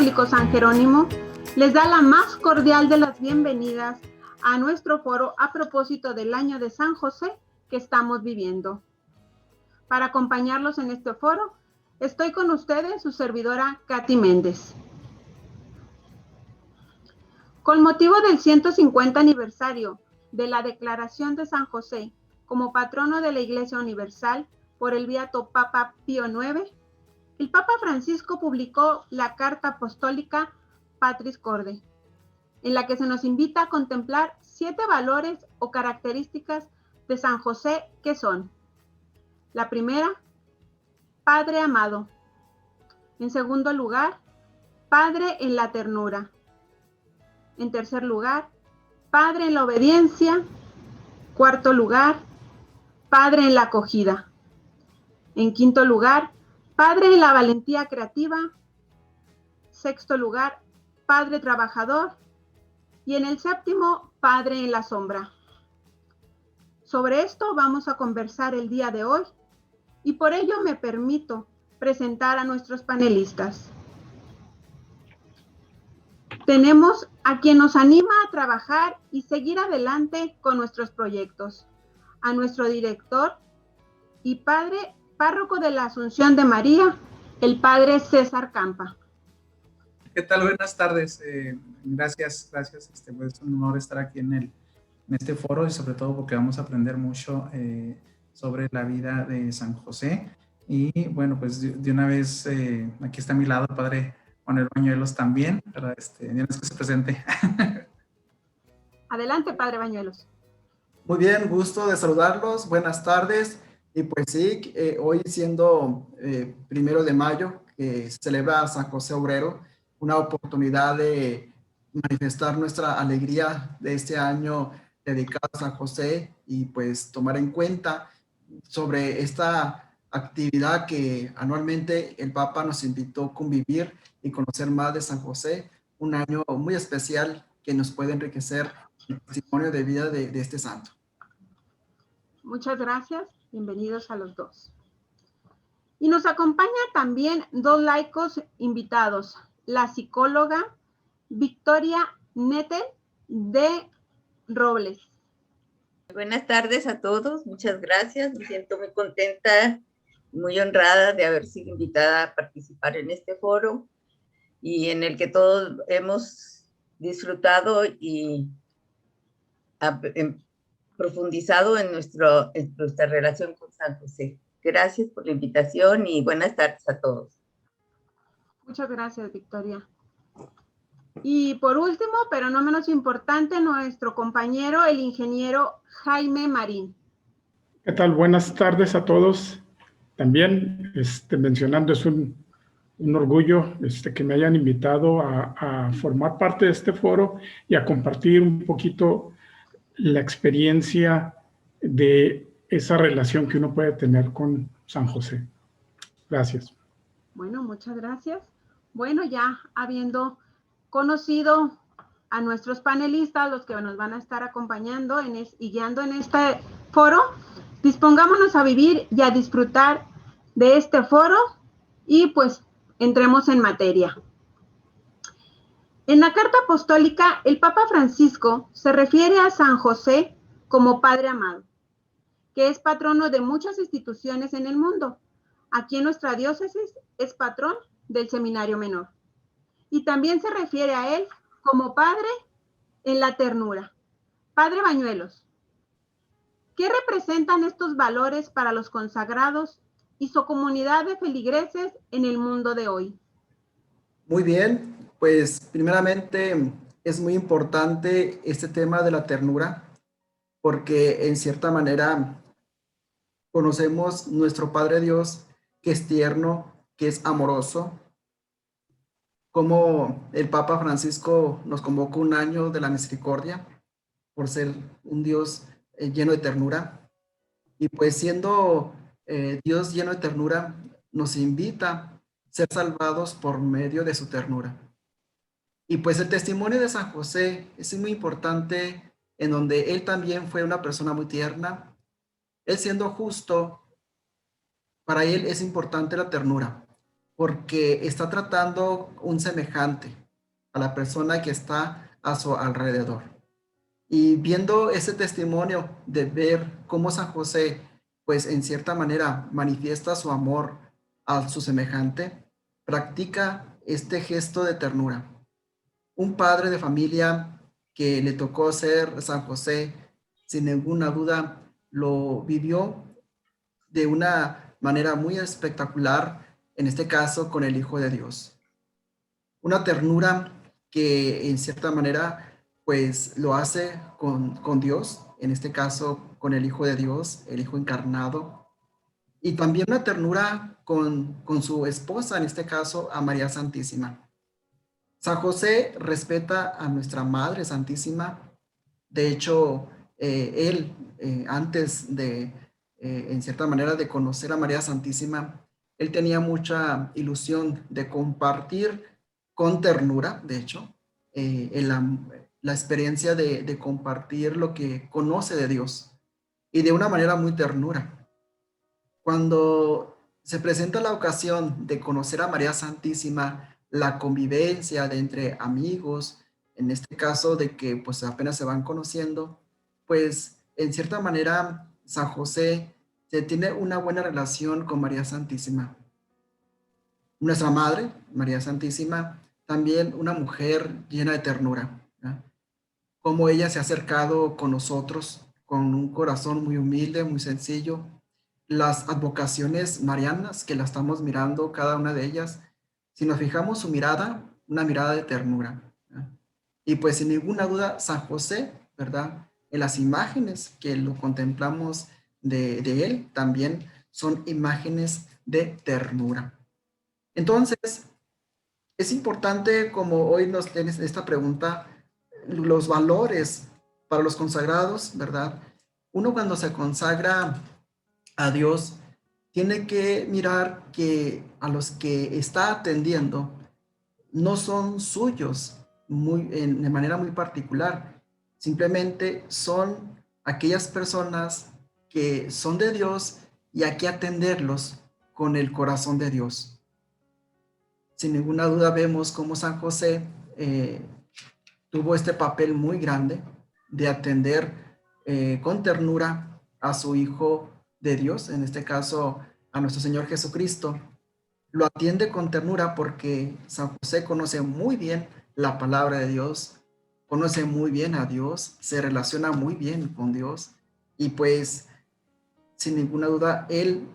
Católico San Jerónimo les da la más cordial de las bienvenidas a nuestro foro a propósito del año de San José que estamos viviendo. Para acompañarlos en este foro, estoy con ustedes, su servidora Katy Méndez. Con motivo del 150 aniversario de la declaración de San José como patrono de la Iglesia Universal por el beato Papa Pío IX, el Papa Francisco publicó la Carta Apostólica Patris Corde, en la que se nos invita a contemplar 7 valores o características de San José que son: la primera, Padre amado. En segundo lugar, Padre en la ternura. En tercer lugar, Padre en la obediencia. Cuarto lugar, Padre en la acogida. En quinto lugar, Padre en la valentía creativa. Sexto lugar, Padre trabajador. Y en el séptimo, Padre en la sombra. Sobre esto vamos a conversar el día de hoy y por ello me permito presentar a nuestros panelistas. Tenemos a quien nos anima a trabajar y seguir adelante con nuestros proyectos, a nuestro director y padre párroco de la Asunción de María, el padre César Campa. ¿Qué tal? Buenas tardes. Gracias. Pues es un honor estar aquí en este foro y sobre todo porque vamos a aprender mucho sobre la vida de San José. Y bueno, pues de una vez, aquí está a mi lado el padre Manuel Bañuelos también, ¿verdad? De una vez que se presente. Adelante, padre Bañuelos. Muy bien, gusto de saludarlos, buenas tardes. Y pues sí, hoy siendo 1 de mayo, que se celebra San José Obrero, una oportunidad de manifestar nuestra alegría de este año dedicado a San José y pues tomar en cuenta sobre esta actividad que anualmente el Papa nos invitó a convivir y conocer más de San José, un año muy especial que nos puede enriquecer el testimonio de vida de este santo. Muchas gracias, bienvenidos a los dos. Y nos acompaña también 2 laicos invitados, la psicóloga Victoria Nettel de Robles. Buenas tardes a todos, muchas gracias, me siento muy contenta, muy honrada de haber sido invitada a participar en este foro y en el que todos hemos disfrutado y profundizado en nuestra relación con San José. Gracias por la invitación y buenas tardes a todos. Muchas gracias, Victoria. Y por último, pero no menos importante, nuestro compañero, el ingeniero Jaime Marín. ¿Qué tal? Buenas tardes a todos. También mencionando, es un orgullo que me hayan invitado a formar parte de este foro y a compartir un poquito la experiencia de esa relación que uno puede tener con San José. Gracias. Bueno, muchas gracias. Bueno, ya habiendo conocido a nuestros panelistas, los que nos van a estar acompañando y guiando en este foro, dispongámonos a vivir y a disfrutar de este foro y pues entremos en materia. En la Carta Apostólica, el Papa Francisco se refiere a San José como Padre amado, que es patrono de muchas instituciones en el mundo. Aquí en nuestra diócesis es patrón del Seminario Menor. Y también se refiere a él como Padre en la ternura. Padre Bañuelos, ¿qué representan estos valores para los consagrados y su comunidad de feligreses en el mundo de hoy? Muy bien, pues primeramente es muy importante este tema de la ternura, porque en cierta manera conocemos nuestro Padre Dios, que es tierno, que es amoroso. Como el Papa Francisco nos convocó un año de la misericordia por ser un Dios lleno de ternura. Y pues siendo Dios lleno de ternura, nos invita a ser salvados por medio de su ternura. Y pues el testimonio de San José es muy importante, en donde él también fue una persona muy tierna. Él siendo justo, para él es importante la ternura. porque está tratando un semejante a la persona que está a su alrededor. Y viendo ese testimonio de ver cómo San José, pues en cierta manera manifiesta su amor a su semejante, practica este gesto de ternura. Un padre de familia que le tocó ser San José, sin ninguna duda, lo vivió de una manera muy espectacular, en este caso con el Hijo de Dios. Una ternura que en cierta manera pues lo hace con Dios, en este caso con el Hijo de Dios, el Hijo encarnado, y también una ternura con su esposa, en este caso a María Santísima. San José respeta a nuestra Madre Santísima. De hecho, él, antes de, en cierta manera, de conocer a María Santísima, él tenía mucha ilusión de compartir con ternura, de hecho, en la experiencia de compartir lo que conoce de Dios y de una manera muy ternura. Cuando se presenta la ocasión de conocer a María Santísima, la convivencia de entre amigos, en este caso de que pues apenas se van conociendo, pues en cierta manera San José se tiene una buena relación con María Santísima. Nuestra Madre, María Santísima, también una mujer llena de ternura, ¿no? Como ella se ha acercado con nosotros con un corazón muy humilde, muy sencillo. Las advocaciones marianas que la estamos mirando, cada una de ellas, si nos fijamos su mirada, una mirada de ternura, ¿no? Y pues sin ninguna duda, San José, ¿verdad? En las imágenes que lo contemplamos de él, también son imágenes de ternura. Entonces, es importante, como hoy nos tienes esta pregunta, los valores para los consagrados, ¿verdad? Uno cuando se consagra a Dios, tiene que mirar que a los que está atendiendo no son suyos de manera muy particular, simplemente son aquellas personas que son de Dios y hay que atenderlos con el corazón de Dios. Sin ninguna duda vemos cómo San José tuvo este papel muy grande de atender con ternura a su Hijo de Dios, en este caso a nuestro Señor Jesucristo. Lo atiende con ternura porque San José conoce muy bien la palabra de Dios, conoce muy bien a Dios, se relaciona muy bien con Dios y pues sin ninguna duda él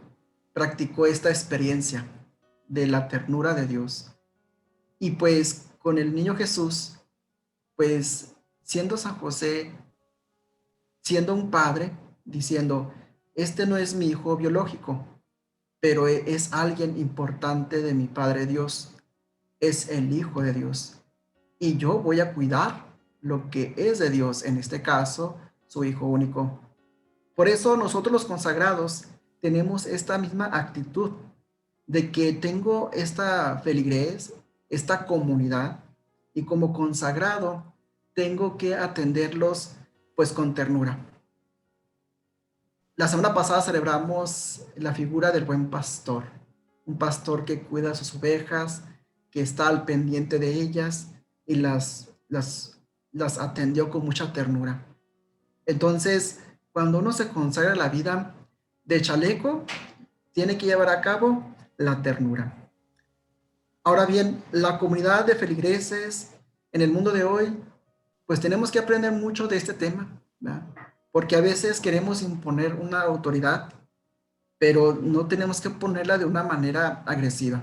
practicó esta experiencia de la ternura de Dios. Y pues con el niño Jesús, pues siendo San José, siendo un padre, diciendo, este no es mi hijo biológico, pero es alguien importante de mi Padre Dios, es el Hijo de Dios. Y yo voy a cuidar lo que es de Dios, en este caso, su Hijo único. Por eso nosotros los consagrados tenemos esta misma actitud de que tengo esta feligres, esta comunidad, y como consagrado tengo que atenderlos pues con ternura. La semana pasada celebramos la figura del buen pastor, un pastor que cuida a sus ovejas, que está al pendiente de ellas y las atendió con mucha ternura. Entonces, cuando uno se consagra la vida de chaleco, tiene que llevar a cabo la ternura. Ahora bien, la comunidad de feligreses en el mundo de hoy, pues tenemos que aprender mucho de este tema, ¿verdad? Porque a veces queremos imponer una autoridad, pero no tenemos que ponerla de una manera agresiva,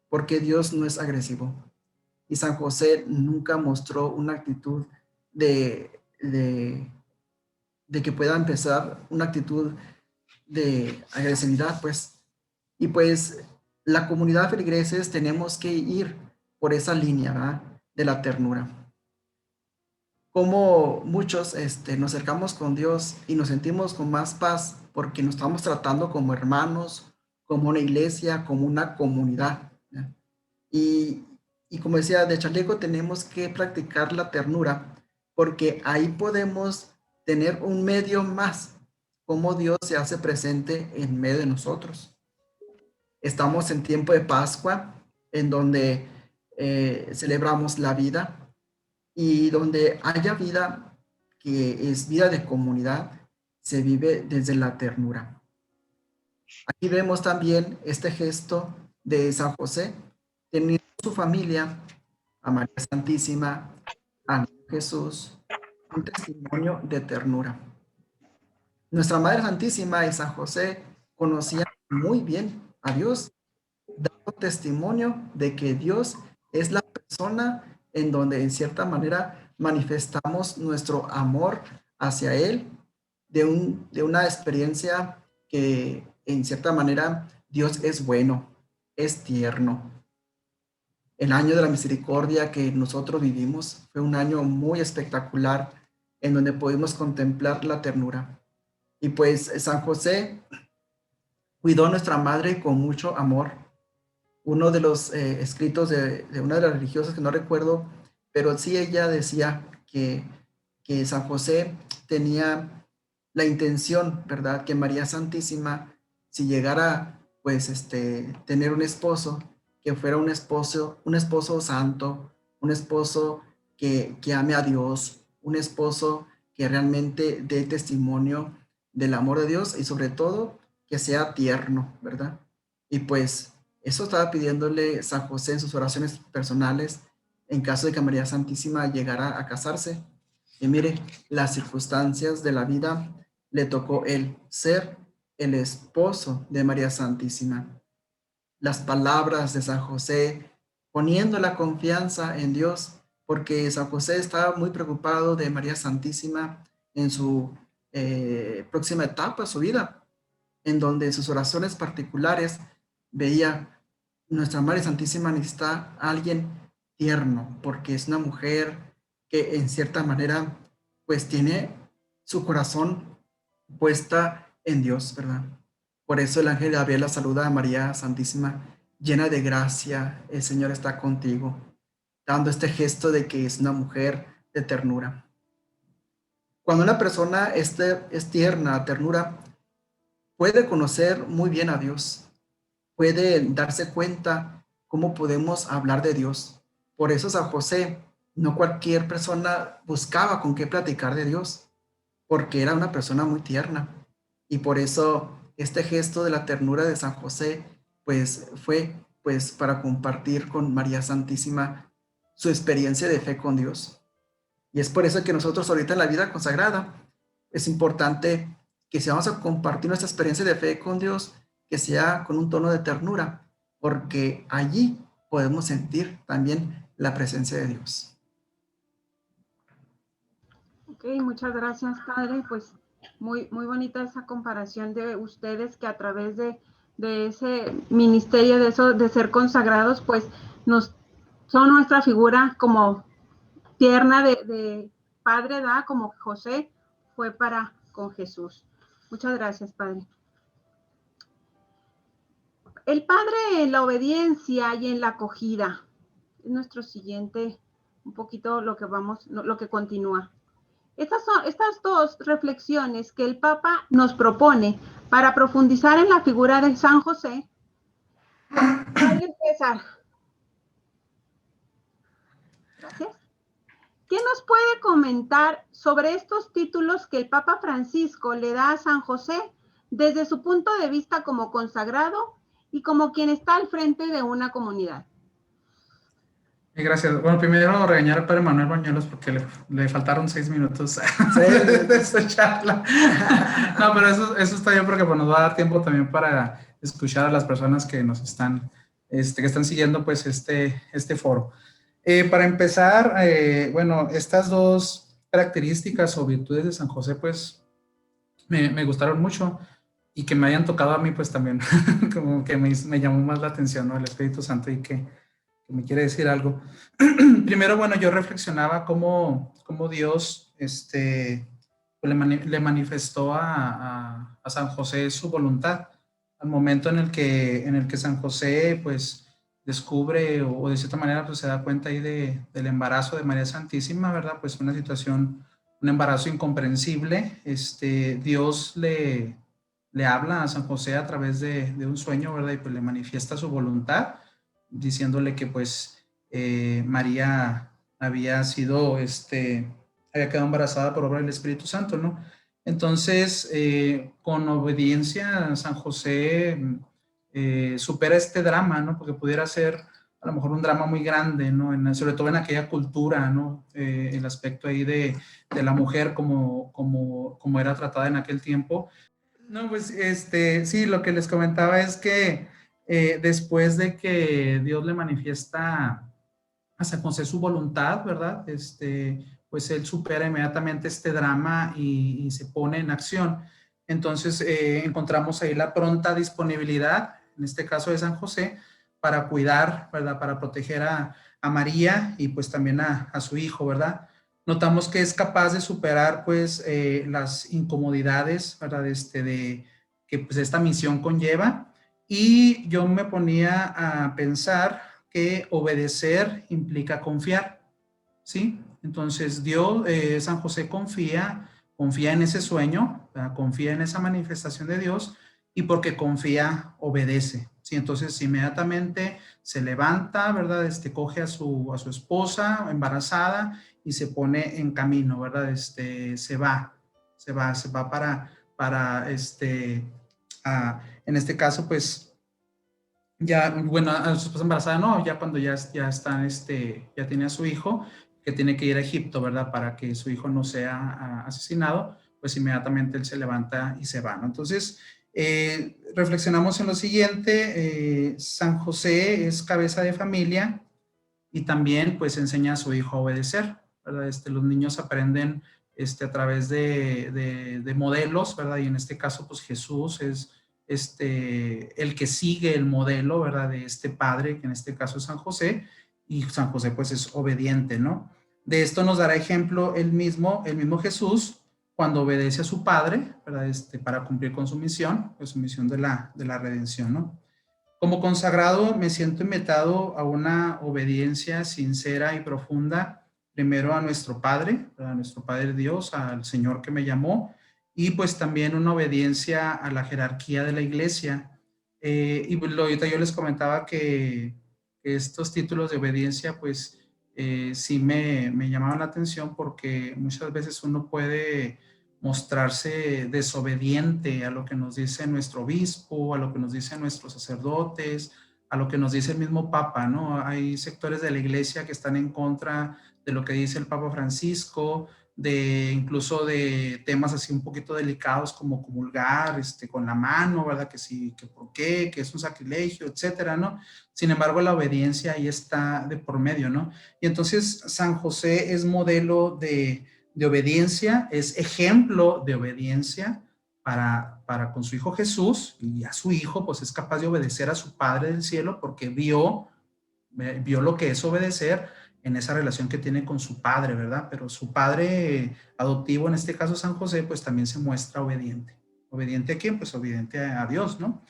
porque Dios no es agresivo. Y San José nunca mostró una actitud de que pueda empezar una actitud de agresividad, pues. Y pues la comunidad de feligreses tenemos que ir por esa línea, ¿verdad? De la ternura. Como muchos nos acercamos con Dios y nos sentimos con más paz porque nos estamos tratando como hermanos, como una iglesia, como una comunidad, ¿ya? Y como decía, de chaleco tenemos que practicar la ternura porque ahí podemos tener un medio más, como Dios se hace presente en medio de nosotros. Estamos en tiempo de Pascua, en donde celebramos la vida, y donde haya vida que es vida de comunidad, se vive desde la ternura. Aquí vemos también este gesto de San José, teniendo su familia, a María Santísima, a Jesús, un testimonio de ternura. Nuestra Madre Santísima y San José conocían muy bien a Dios, dando testimonio de que Dios es la persona en donde en cierta manera manifestamos nuestro amor hacia Él, de una experiencia que en cierta manera Dios es bueno, es tierno. El año de la misericordia que nosotros vivimos fue un año muy espectacular en donde pudimos contemplar la ternura. Y pues San José cuidó a nuestra madre con mucho amor. Uno de los escritos de una de las religiosas, que no recuerdo, pero sí ella decía que San José tenía la intención, ¿verdad? Que María Santísima, si llegara, pues, tener un esposo, que fuera un esposo santo, un esposo que ame a Dios, un esposo que realmente dé testimonio del amor de Dios y sobre todo que sea tierno, ¿verdad? Y pues eso estaba pidiéndole San José en sus oraciones personales en caso de que María Santísima llegara a casarse. Y mire, las circunstancias de la vida le tocó él ser el esposo de María Santísima. Las palabras de San José, poniendo la confianza en Dios, porque San José estaba muy preocupado de María Santísima en su próxima etapa de su vida, en donde en sus oraciones particulares veía: nuestra Madre Santísima necesita a alguien tierno, porque es una mujer que en cierta manera pues tiene su corazón puesta en Dios, ¿verdad? Por eso el ángel Gabriel la saluda a María Santísima, llena de gracia, el Señor está contigo, dando este gesto de que es una mujer de ternura. Cuando una persona es tierna, ternura, puede conocer muy bien a Dios, puede darse cuenta cómo podemos hablar de Dios. Por eso San José, no cualquier persona buscaba con qué platicar de Dios, porque era una persona muy tierna. Y por eso este gesto de la ternura de San José, pues fue pues para compartir con María Santísima su experiencia de fe con Dios. Y es por eso que nosotros ahorita en la vida consagrada es importante que si vamos a compartir nuestra experiencia de fe con Dios, que sea con un tono de ternura, porque allí podemos sentir también la presencia de Dios. Ok, muchas gracias, Padre. Pues muy bonita esa comparación de ustedes, que a través de ese ministerio, de ser consagrados, pues son nuestra figura como tierna de Padre, ¿da? Como José fue para con Jesús. Muchas gracias, Padre. El Padre en la obediencia y en la acogida es nuestro siguiente, un poquito lo que continúa. Estas dos reflexiones que el Papa nos propone para profundizar en la figura de San José. Padre César. Gracias. ¿Qué nos puede comentar sobre estos títulos que el Papa Francisco le da a San José desde su punto de vista como consagrado y como quien está al frente de una comunidad? Gracias. Bueno, primero regañar al Padre Manuel Bañuelos porque le faltaron 6 minutos de esta charla. No, pero eso está bien, porque nos va a dar tiempo también para escuchar a las personas que nos están, que están siguiendo pues este foro. Para empezar, bueno, estas dos características o virtudes de San José pues me gustaron mucho, y que me hayan tocado a mí pues también como que me llamó más la atención, ¿no? El Espíritu Santo, y que me quiere decir algo. Primero, bueno, yo reflexionaba cómo Dios le manifestó a San José su voluntad al momento en el que San José pues descubre o de cierta manera pues se da cuenta ahí del embarazo de María Santísima, ¿verdad? Pues una situación, un embarazo incomprensible. Dios le le habla a San José a través de un sueño, ¿verdad? Y pues le manifiesta su voluntad, diciéndole que pues María había quedado embarazada por obra del Espíritu Santo, ¿no? Entonces, con obediencia, San José supera este drama, ¿no? Porque pudiera ser a lo mejor un drama muy grande, ¿no? Sobre todo en aquella cultura, ¿no? El aspecto ahí de la mujer como era tratada en aquel tiempo. No, pues sí, lo que les comentaba es que después de que Dios le manifiesta a San José su voluntad, ¿verdad? Pues él supera inmediatamente este drama y se pone en acción. Entonces encontramos ahí la pronta disponibilidad, en este caso de San José, para cuidar, ¿verdad? Para proteger a María y pues también a su hijo, ¿verdad? Notamos que es capaz de superar pues las incomodidades, ¿verdad? Que pues esta misión conlleva. Y yo me ponía a pensar que obedecer implica confiar, ¿sí? Entonces Dios, San José confía en ese sueño, ¿verdad? Confía en esa manifestación de Dios y porque confía, obedece, ¿sí? Entonces inmediatamente se levanta, ¿verdad? Coge a su esposa embarazada y se pone en camino, ¿verdad? Se va para en este caso, pues, ya, bueno, a su esposa embarazada no, ya cuando ya está, ya tiene a su hijo, que tiene que ir a Egipto, ¿verdad? Para que su hijo no sea asesinado, pues inmediatamente él se levanta y se va, ¿no? Entonces, reflexionamos en lo siguiente, San José es cabeza de familia y también, pues, enseña a su hijo a obedecer, ¿verdad? Los niños aprenden a través de modelos, ¿verdad? Y en este caso, pues Jesús es el que sigue el modelo, ¿verdad? De este padre, que en este caso es San José, y San José pues es obediente, ¿no? De esto nos dará ejemplo el mismo Jesús cuando obedece a su padre, ¿verdad? Para cumplir con su misión, pues su misión de la redención, ¿no? Como consagrado me siento invitado a una obediencia sincera y profunda, primero a nuestro Padre, a nuestro Padre Dios, al Señor que me llamó, y pues también una obediencia a la jerarquía de la iglesia. Y pues, ahorita yo les comentaba que estos títulos de obediencia pues sí me llamaban la atención porque muchas veces uno puede mostrarse desobediente a lo que nos dice nuestro obispo, a lo que nos dicen nuestros sacerdotes, a lo que nos dice el mismo Papa, ¿no? Hay sectores de la iglesia que están en contra de lo que dice el Papa Francisco, incluso de temas así un poquito delicados como comulgar con la mano, ¿verdad? Que sí, que por qué, que es un sacrilegio, etcétera, ¿no? Sin embargo, la obediencia ahí está de por medio, ¿no? Y entonces San José es modelo de obediencia, es ejemplo de obediencia para con su hijo Jesús, y a su hijo pues es capaz de obedecer a su Padre del cielo porque vio lo que es obedecer en esa relación que tiene con su padre, ¿verdad? Pero su padre adoptivo, en este caso San José, pues también se muestra obediente. ¿Obediente a quién? Pues obediente a Dios, ¿no?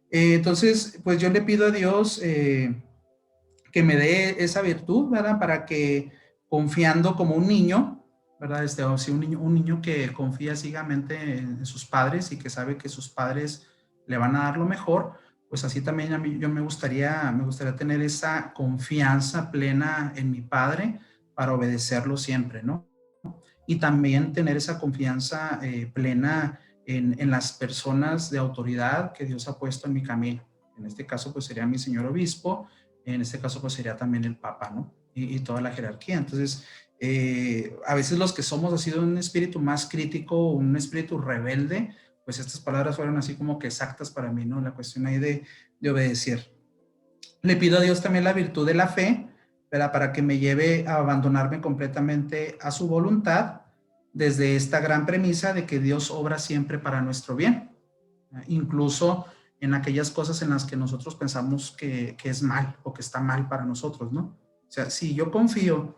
Entonces, pues yo le pido a Dios que me dé esa virtud, ¿verdad? Para que confiando como un niño, ¿verdad? O sea, un niño que confía ciegamente en sus padres y que sabe que sus padres le van a dar lo mejor, pues así también a mí me gustaría tener esa confianza plena en mi padre para obedecerlo siempre, ¿no? Y también tener esa confianza plena en las personas de autoridad que Dios ha puesto en mi camino. En este caso, pues sería mi señor obispo, en este caso, pues sería también el Papa, ¿no? Y toda la jerarquía. Entonces, a veces los que somos así de un espíritu más crítico, un espíritu rebelde, pues estas palabras fueron así como que exactas para mí, ¿no? La cuestión ahí de obedecer. Le pido a Dios también la virtud de la fe, ¿verdad? Para que me lleve a abandonarme completamente a su voluntad, desde esta gran premisa de que Dios obra siempre para nuestro bien, ¿verdad? Incluso en aquellas cosas en las que nosotros pensamos que es mal o que está mal para nosotros, ¿no? O sea, si yo confío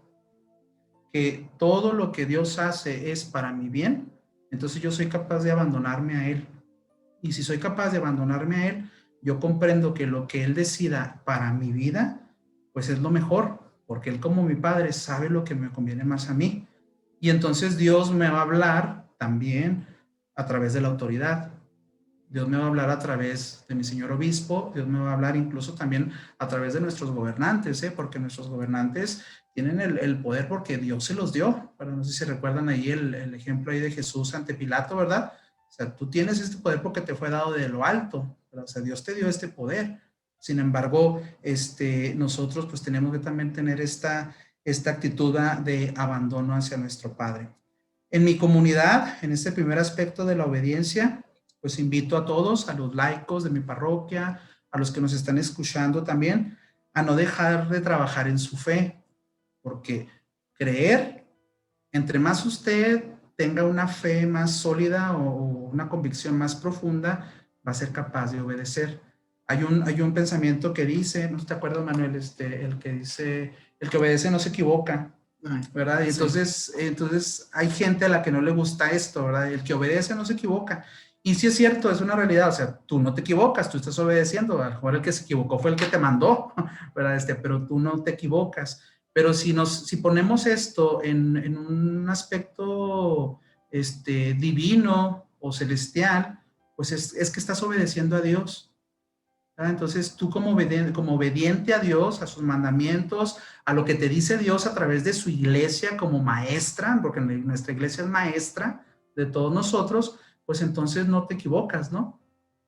que todo lo que Dios hace es para mi bien, entonces yo soy capaz de abandonarme a Él. Y si soy capaz de abandonarme a Él, yo comprendo que lo que Él decida para mi vida, pues es lo mejor, porque Él como mi Padre sabe lo que me conviene más a mí. Y entonces Dios me va a hablar también a través de la autoridad. Dios me va a hablar a través de mi señor obispo, Dios me va a hablar incluso también a través de nuestros gobernantes, porque nuestros gobernantes tienen el poder porque Dios se los dio. Pero no sé si recuerdan ahí el ejemplo ahí de Jesús ante Pilato, ¿verdad? O sea, tú tienes este poder porque te fue dado de lo alto, ¿verdad? O sea, Dios te dio este poder. Sin embargo, nosotros pues tenemos que también tener esta actitud de abandono hacia nuestro Padre. En mi comunidad, en este primer aspecto de la obediencia, pues invito a todos, a los laicos de mi parroquia, a los que nos están escuchando también, a no dejar de trabajar en su fe, porque creer, entre más usted tenga una fe más sólida o una convicción más profunda, va a ser capaz de obedecer. Hay un pensamiento que dice, ¿no te acuerdas, Manuel? El que dice, el que obedece no se equivoca, ¿verdad? Y entonces hay gente a la que no le gusta esto, ¿verdad? El que obedece no se equivoca. Y sí es cierto, es una realidad, o sea, tú no te equivocas, tú estás obedeciendo, a lo mejor el que se equivocó fue el que te mandó, ¿verdad? Pero tú no te equivocas. Pero si ponemos esto en un aspecto divino o celestial, pues es que estás obedeciendo a Dios, ¿verdad? Entonces tú como obediente a Dios, a sus mandamientos, a lo que te dice Dios a través de su iglesia como maestra, porque nuestra iglesia es maestra de todos nosotros, pues entonces no te equivocas, ¿no?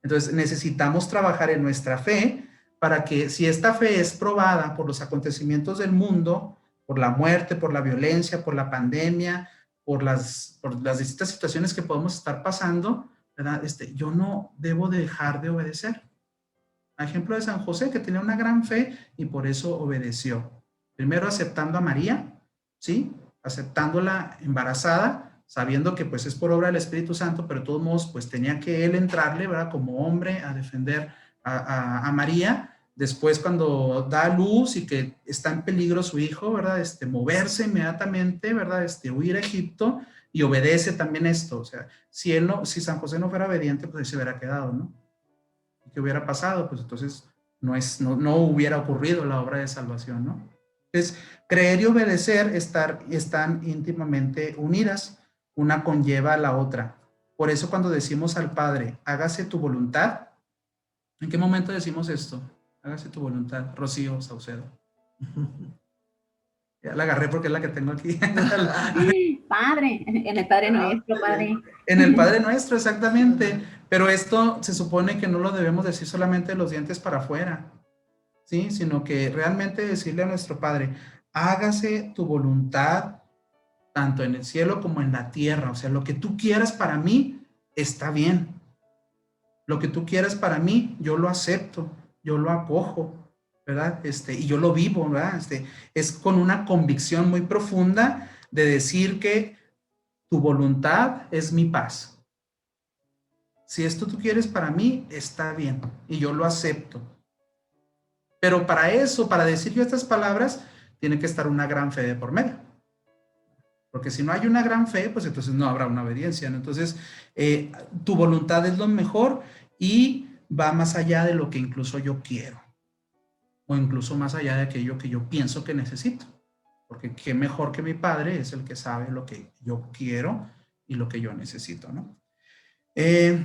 Entonces necesitamos trabajar en nuestra fe para que si esta fe es probada por los acontecimientos del mundo, por la muerte, por la violencia, por la pandemia, por las distintas situaciones que podemos estar pasando, ¿verdad? Yo no debo dejar de obedecer. Ejemplo de San José, que tenía una gran fe y por eso obedeció. Primero aceptando a María, ¿sí? Aceptándola embarazada, sabiendo que pues es por obra del Espíritu Santo, pero de todos modos pues tenía que él entrarle, ¿verdad? Como hombre a defender a María. Después cuando da a luz y que está en peligro su hijo, ¿verdad? Moverse inmediatamente, ¿verdad? Huir a Egipto y obedece también esto. O sea, si San José no fuera obediente, pues ahí se hubiera quedado, ¿no? ¿Qué hubiera pasado? Pues entonces no hubiera ocurrido la obra de salvación, ¿no? Entonces, creer y obedecer están íntimamente unidas. Una conlleva a la otra. Por eso cuando decimos al Padre, hágase tu voluntad, ¿en qué momento decimos esto? Hágase tu voluntad. Rocío Saucedo. Ya la agarré porque es la que tengo aquí. Padre, en el Padre Nuestro, Padre. En el Padre Nuestro, exactamente. Pero esto se supone que no lo debemos decir solamente de los dientes para afuera, ¿sí? Sino que realmente decirle a nuestro Padre, hágase tu voluntad tanto en el cielo como en la tierra. O sea, lo que tú quieras para mí está bien. Lo que tú quieras para mí, yo lo acepto, yo lo acojo, ¿verdad? Y yo lo vivo, ¿verdad? Es con una convicción muy profunda de decir que tu voluntad es mi paz. Si esto tú quieres para mí, está bien y yo lo acepto. Pero para eso, para decir yo estas palabras, tiene que estar una gran fe de por medio. Porque si no hay una gran fe, pues entonces no habrá una obediencia, ¿no? Entonces, tu voluntad es lo mejor y va más allá de lo que incluso yo quiero. O incluso más allá de aquello que yo pienso que necesito. Porque qué mejor que mi Padre es el que sabe lo que yo quiero y lo que yo necesito, ¿no?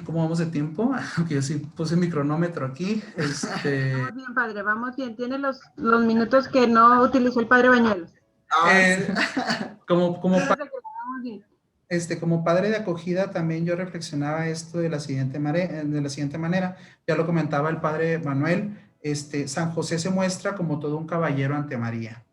¿Cómo vamos de tiempo? Yo sí puse mi cronómetro aquí. Vamos bien, Padre, vamos bien. Tiene los minutos que no utilizó el Padre Bañuelos. Como padre de acogida también yo reflexionaba esto de la siguiente manera. Ya lo comentaba el Padre Manuel. San José se muestra como todo un caballero ante María.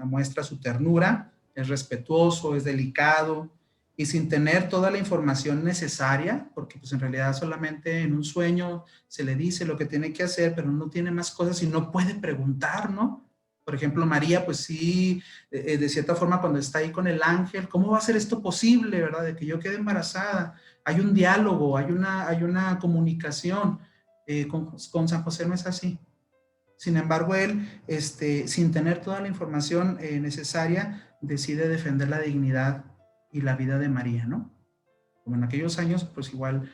Muestra su ternura, es respetuoso, es delicado y sin tener toda la información necesaria, porque pues en realidad solamente en un sueño se le dice lo que tiene que hacer, pero no tiene más cosas y no puede preguntar, ¿no? Por ejemplo, María, pues sí, de cierta forma cuando está ahí con el ángel, ¿cómo va a ser esto posible, verdad? De que yo quede embarazada. Hay un diálogo, hay una comunicación. Con San José no es así. Sin embargo, él, sin tener toda la información necesaria, decide defender la dignidad y la vida de María, ¿no? Como en aquellos años, pues igual,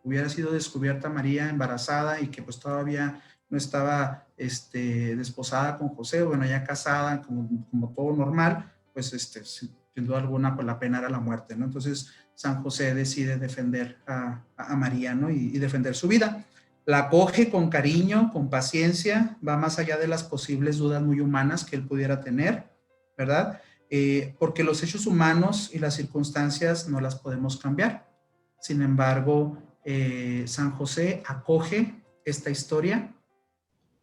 hubiera sido descubierta María embarazada y que pues todavía no estaba desposada con José, bueno, ya casada, como todo normal, pues sin duda alguna, pues la pena era la muerte, ¿no? Entonces, San José decide defender a María, ¿no? Y defender su vida. La acoge con cariño, con paciencia, va más allá de las posibles dudas muy humanas que él pudiera tener, ¿verdad? Porque los hechos humanos y las circunstancias no las podemos cambiar. Sin embargo, San José acoge esta historia,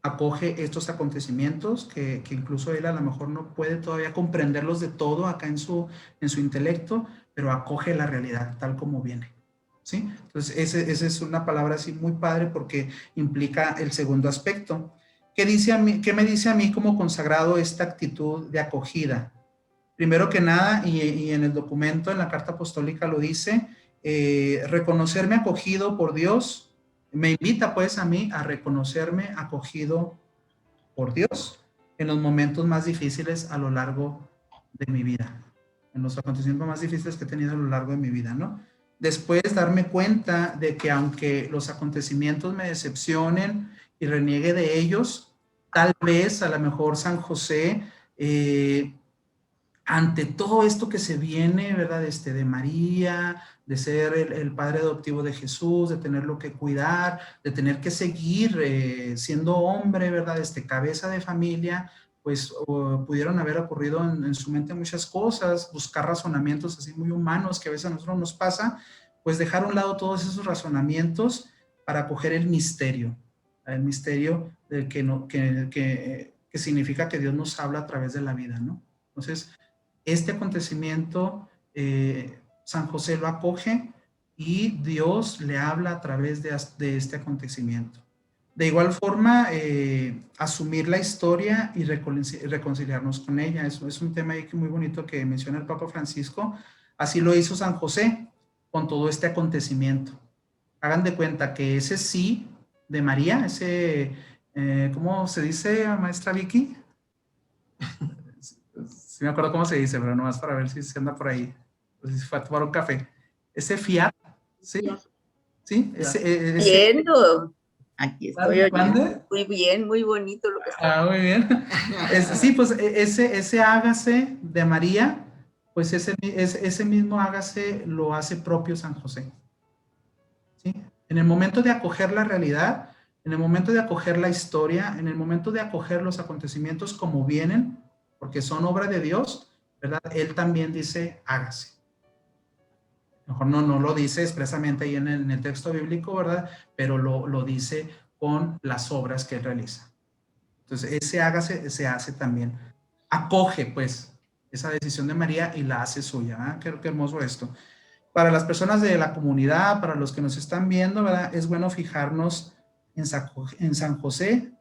acoge estos acontecimientos que incluso él a lo mejor no puede todavía comprenderlos de todo acá en su intelecto, pero acoge la realidad tal como viene, ¿sí? Entonces, esa es una palabra así muy padre porque implica el segundo aspecto. ¿Qué me dice a mí como consagrado esta actitud de acogida? Primero que nada, y en el documento, en la carta apostólica lo dice, reconocerme acogido por Dios, me invita pues a mí a reconocerme acogido por Dios en los momentos más difíciles a lo largo de mi vida, en los acontecimientos más difíciles que he tenido a lo largo de mi vida, ¿no? Después darme cuenta de que aunque los acontecimientos me decepcionen y reniegue de ellos, tal vez a lo mejor San José, ante todo esto que se viene, ¿verdad? De María, de ser el padre adoptivo de Jesús, de tenerlo que cuidar, de tener que seguir siendo hombre, ¿verdad? Cabeza de familia, pues pudieron haber ocurrido en su mente muchas cosas, buscar razonamientos así muy humanos que a veces a nosotros nos pasa, pues dejar a un lado todos esos razonamientos para acoger el misterio del que significa que Dios nos habla a través de la vida, ¿no? Entonces, este acontecimiento, San José lo acoge y Dios le habla a través de este acontecimiento. De igual forma, asumir la historia y reconciliarnos con ella. Eso es un tema ahí muy bonito que menciona el Papa Francisco. Así lo hizo San José con todo este acontecimiento. Hagan de cuenta que ese sí de María, ¿cómo se dice, maestra Vicky? Sí me acuerdo cómo se dice, pero nomás para ver si se anda por ahí. Pues si fue a tomar un café. Ese fiat, ¿sí? ¿Sí? Viendo. Aquí estoy oyendo. Muy bien, muy bonito lo que está. Muy bien. Sí, pues ese hágase de María, pues ese mismo hágase lo hace propio San José. ¿Sí? En el momento de acoger la realidad, en el momento de acoger la historia, en el momento de acoger los acontecimientos como vienen, porque son obra de Dios, ¿verdad? Él también dice, hágase. Mejor no lo dice expresamente ahí en el texto bíblico, ¿verdad? Pero lo dice con las obras que él realiza. Entonces, ese hágase se hace también. Acoge, pues, esa decisión de María y la hace suya. ¿Eh? Qué hermoso esto. Para las personas de la comunidad, para los que nos están viendo, ¿verdad? Es bueno fijarnos en San José,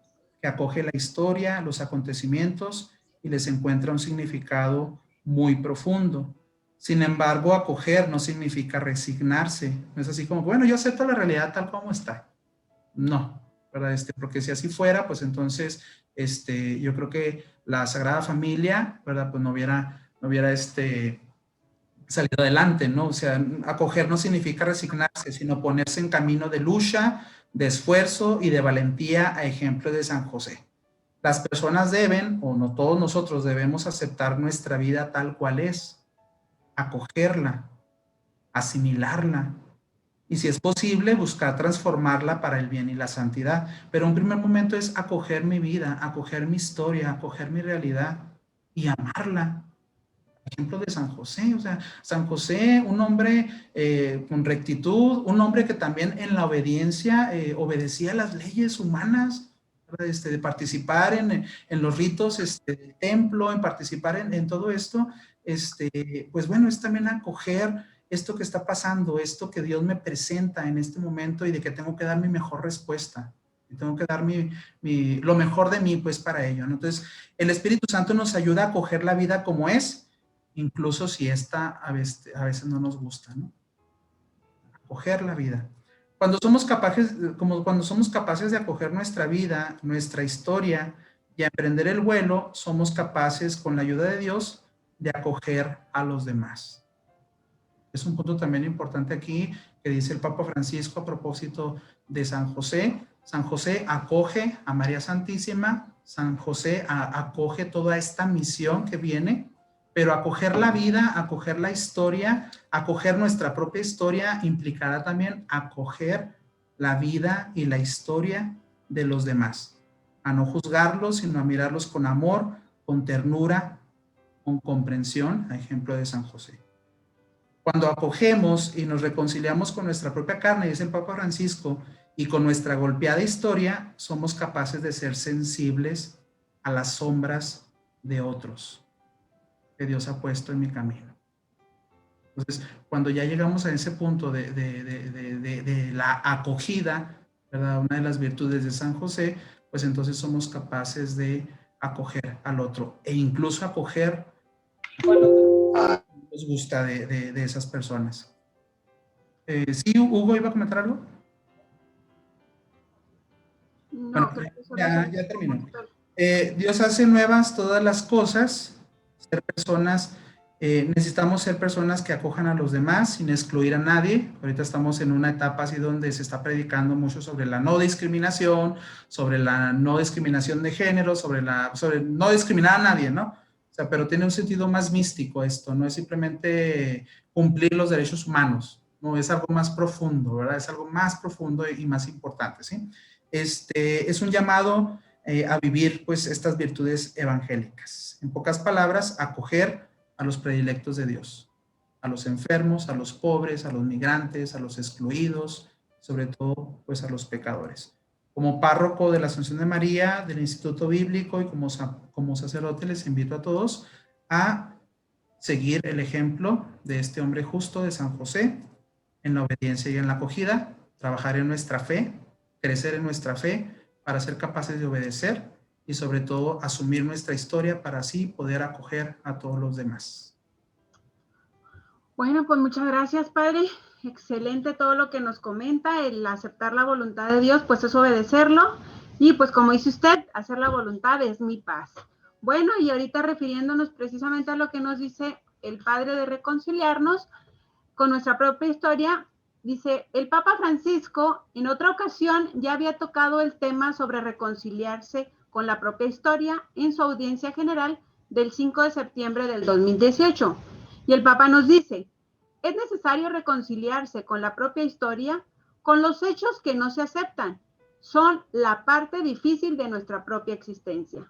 que acoge la historia, los acontecimientos, y les encuentra un significado muy profundo. Sin embargo, acoger no significa resignarse. No es así como, bueno, yo acepto la realidad tal como está. No, ¿verdad? Porque si así fuera, pues entonces, yo creo que la Sagrada Familia, ¿verdad? Pues no hubiera salido adelante, ¿no? O sea, acoger no significa resignarse, sino ponerse en camino de lucha, de esfuerzo y de valentía a ejemplo de San José. Las personas deben, o no todos nosotros debemos aceptar nuestra vida tal cual es, acogerla, asimilarla, y si es posible, buscar transformarla para el bien y la santidad. Pero un primer momento es acoger mi vida, acoger mi historia, acoger mi realidad y amarla. Ejemplo de San José, o sea, San José, un hombre con rectitud, un hombre que también en la obediencia obedecía las leyes humanas, de participar en los ritos del templo, en participar en todo esto, pues bueno, es también acoger esto que está pasando, esto que Dios me presenta en este momento y de que tengo que dar mi mejor respuesta. Y tengo que dar lo mejor de mí, pues, para ello, ¿no? Entonces, el Espíritu Santo nos ayuda a acoger la vida como es, incluso si esta a veces no nos gusta, ¿no? Acoger la vida. Cuando somos capaces de acoger nuestra vida, nuestra historia y emprender el vuelo, somos capaces, con la ayuda de Dios, de acoger a los demás. Es un punto también importante aquí que dice el Papa Francisco a propósito de San José. San José acoge a María Santísima, San José acoge toda esta misión que viene, pero acoger la vida, acoger la historia, acoger nuestra propia historia implicará también acoger la vida y la historia de los demás, a no juzgarlos, sino a mirarlos con amor, con ternura, con comprensión, a ejemplo de San José. Cuando acogemos y nos reconciliamos con nuestra propia carne, dice el Papa Francisco, y con nuestra golpeada historia, somos capaces de ser sensibles a las sombras de otros que Dios ha puesto en mi camino. Entonces, cuando ya llegamos a ese punto de la acogida, ¿verdad? Una de las virtudes de San José, pues entonces somos capaces de acoger al otro e incluso acoger a nos gusta de esas personas. ¿Sí, Hugo, iba a comentar algo? No, bueno, creo que solo ya terminó. Dios hace nuevas todas las cosas. Ser personas, necesitamos ser personas que acojan a los demás sin excluir a nadie. Ahorita estamos en una etapa así donde se está predicando mucho sobre la no discriminación, sobre la no discriminación de género, sobre no discriminar a nadie, ¿no? O sea, pero tiene un sentido más místico esto, no es simplemente cumplir los derechos humanos, no, es algo más profundo, ¿verdad? Es algo más profundo y más importante, ¿sí? Es un llamado a vivir, pues, estas virtudes evangélicas. En pocas palabras, acoger a los predilectos de Dios, a los enfermos, a los pobres, a los migrantes, a los excluidos, sobre todo, pues, a los pecadores. Como párroco de la Asunción de María, del Instituto Bíblico y como sacerdote, les invito a todos a seguir el ejemplo de este hombre justo de San José en la obediencia y en la acogida, trabajar en nuestra fe, crecer en nuestra fe para ser capaces de obedecer y sobre todo asumir nuestra historia para así poder acoger a todos los demás. Bueno, pues muchas gracias, Padre. Excelente todo lo que nos comenta. El aceptar la voluntad de Dios, pues es obedecerlo. Y pues como dice usted, hacer la voluntad es mi paz. Bueno, y ahorita refiriéndonos precisamente a lo que nos dice el Padre de reconciliarnos con nuestra propia historia, dice, el Papa Francisco en otra ocasión ya había tocado el tema sobre reconciliarse con la propia historia en su audiencia general del 5 de septiembre del 2018. Y el Papa nos dice, es necesario reconciliarse con la propia historia, con los hechos que no se aceptan. Son la parte difícil de nuestra propia existencia.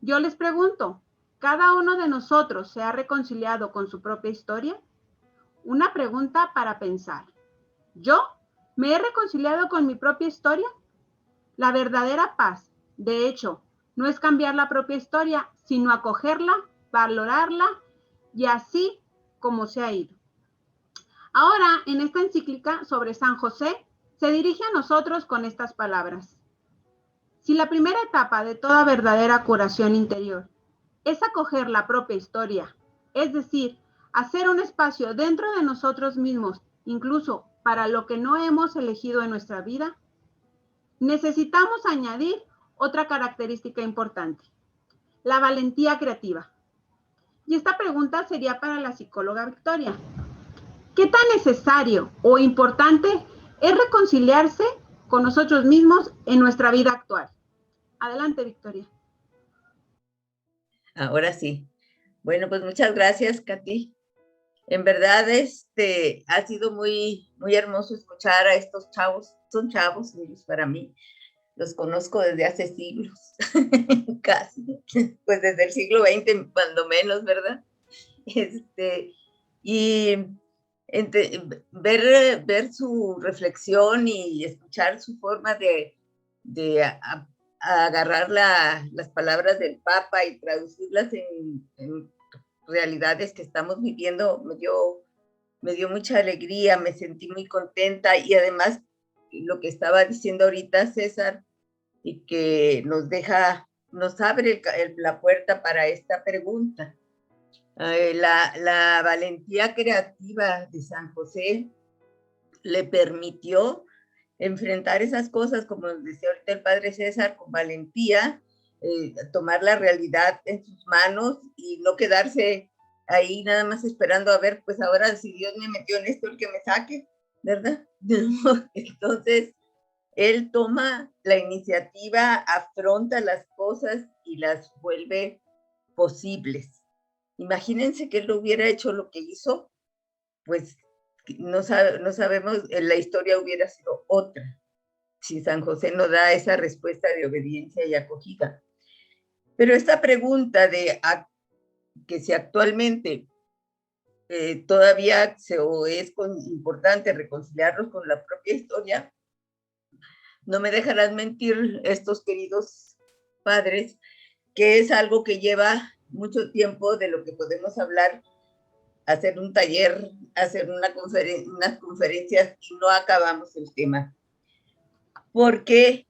Yo les pregunto, ¿cada uno de nosotros se ha reconciliado con su propia historia? Una pregunta para pensar. ¿Yo me he reconciliado con mi propia historia? La verdadera paz, de hecho, no es cambiar la propia historia, sino acogerla, valorarla y así como se ha ido. Ahora, en esta encíclica sobre San José, se dirige a nosotros con estas palabras. Si la primera etapa de toda verdadera curación interior es acoger la propia historia, es decir, hacer un espacio dentro de nosotros mismos, incluso para lo que no hemos elegido en nuestra vida, necesitamos añadir otra característica importante, la valentía creativa. Y esta pregunta sería para la psicóloga Victoria. ¿Qué tan necesario o importante es reconciliarse con nosotros mismos en nuestra vida actual? Adelante, Victoria. Ahora sí. Bueno, pues muchas gracias, Katy. En verdad, ha sido muy, muy hermoso escuchar a estos chavos. Son chavos ellos para mí. Los conozco desde hace siglos, casi. Pues desde el siglo XX, cuando menos, ¿verdad? Y ver su reflexión y escuchar su forma de agarrar las palabras del Papa y traducirlas en realidades que estamos viviendo, me dio mucha alegría, me sentí muy contenta y además lo que estaba diciendo ahorita César y que nos abre la puerta para esta pregunta. La valentía creativa de San José le permitió enfrentar esas cosas, como decía ahorita el padre César, con valentía, tomar la realidad en sus manos y no quedarse ahí nada más esperando a ver, pues ahora si Dios me metió en esto, el que me saque, ¿verdad? Entonces, él toma la iniciativa, afronta las cosas y las vuelve posibles. Imagínense que él no hubiera hecho lo que hizo, pues no sabemos, la historia hubiera sido otra, si San José no da esa respuesta de obediencia y acogida. Pero esta pregunta de que si actualmente todavía es importante reconciliarnos con la propia historia, no me dejarán mentir estos queridos padres, que es algo que lleva mucho tiempo, de lo que podemos hablar, hacer un taller, hacer unas conferencias y no acabamos el tema. Porque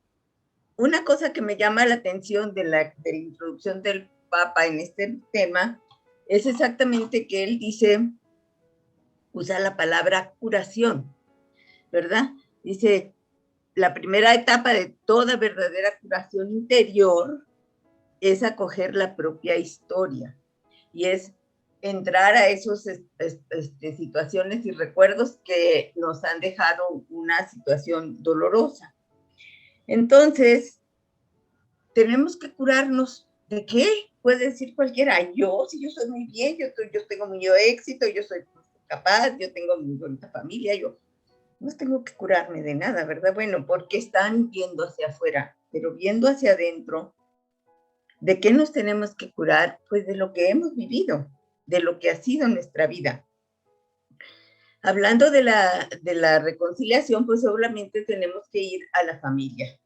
una cosa que me llama la atención de la introducción del Papa en este tema es exactamente que él usa la palabra curación, ¿verdad? Dice, la primera etapa de toda verdadera curación interior es acoger la propia historia y es entrar a esas situaciones y recuerdos que nos han dejado una situación dolorosa. Entonces, tenemos que curarnos. ¿De qué? Puede decir cualquiera, si yo soy muy bien, yo tengo mucho éxito, yo soy capaz, yo tengo muy bonita familia, yo no tengo que curarme de nada, ¿verdad? Bueno, porque están viendo hacia afuera, pero viendo hacia adentro, ¿de qué nos tenemos que curar? Pues de lo que hemos vivido, de lo que ha sido nuestra vida. Hablando de la reconciliación, pues obviamente tenemos que ir a la familia,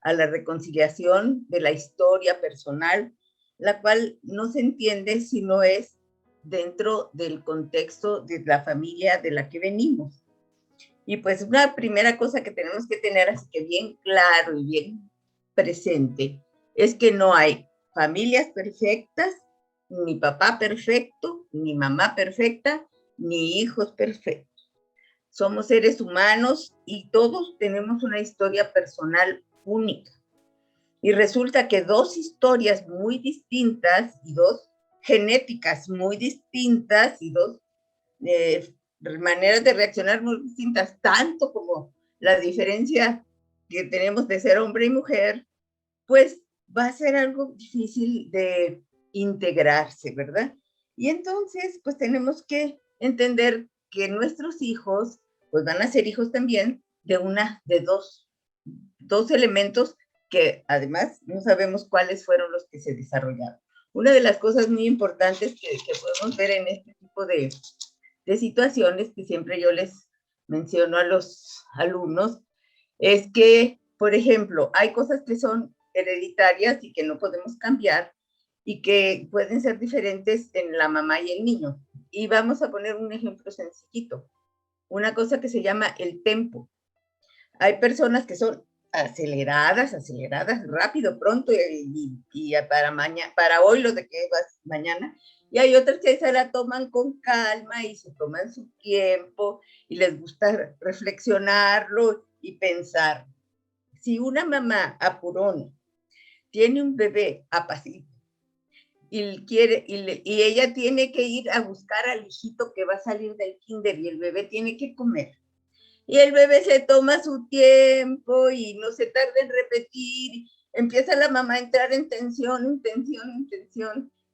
a la reconciliación de la historia personal, la cual no se entiende si no es dentro del contexto de la familia de la que venimos. Y pues una primera cosa que tenemos que tener así que bien claro y bien presente es que no hay familias perfectas, ni papá perfecto, ni mamá perfecta, ni hijos perfectos. Somos seres humanos y todos tenemos una historia personal única. Y resulta que dos historias muy distintas y dos genéticas muy distintas y dos maneras de reaccionar muy distintas, tanto como la diferencia que tenemos de ser hombre y mujer, pues va a ser algo difícil de integrarse, ¿verdad? Y entonces, pues tenemos que entender que nuestros hijos, pues van a ser hijos también de dos elementos que además no sabemos cuáles fueron los que se desarrollaron. Una de las cosas muy importantes que podemos ver en este tipo de situaciones que siempre yo les menciono a los alumnos, es que, por ejemplo, hay cosas que son hereditarias y que no podemos cambiar y que pueden ser diferentes en la mamá y el niño. Y vamos a poner un ejemplo sencillito. Una cosa que se llama el tempo. Hay personas que son aceleradas, rápido, pronto, y para hoy lo de que vas mañana. Y hay otras que se la toman con calma y se toman su tiempo y les gusta reflexionarlo y pensar. Si una mamá apurona tiene un bebé apacible y ella tiene que ir a buscar al hijito que va a salir del kinder y el bebé tiene que comer, y el bebé se toma su tiempo y no se tarda en repetir, empieza la mamá a entrar en tensión,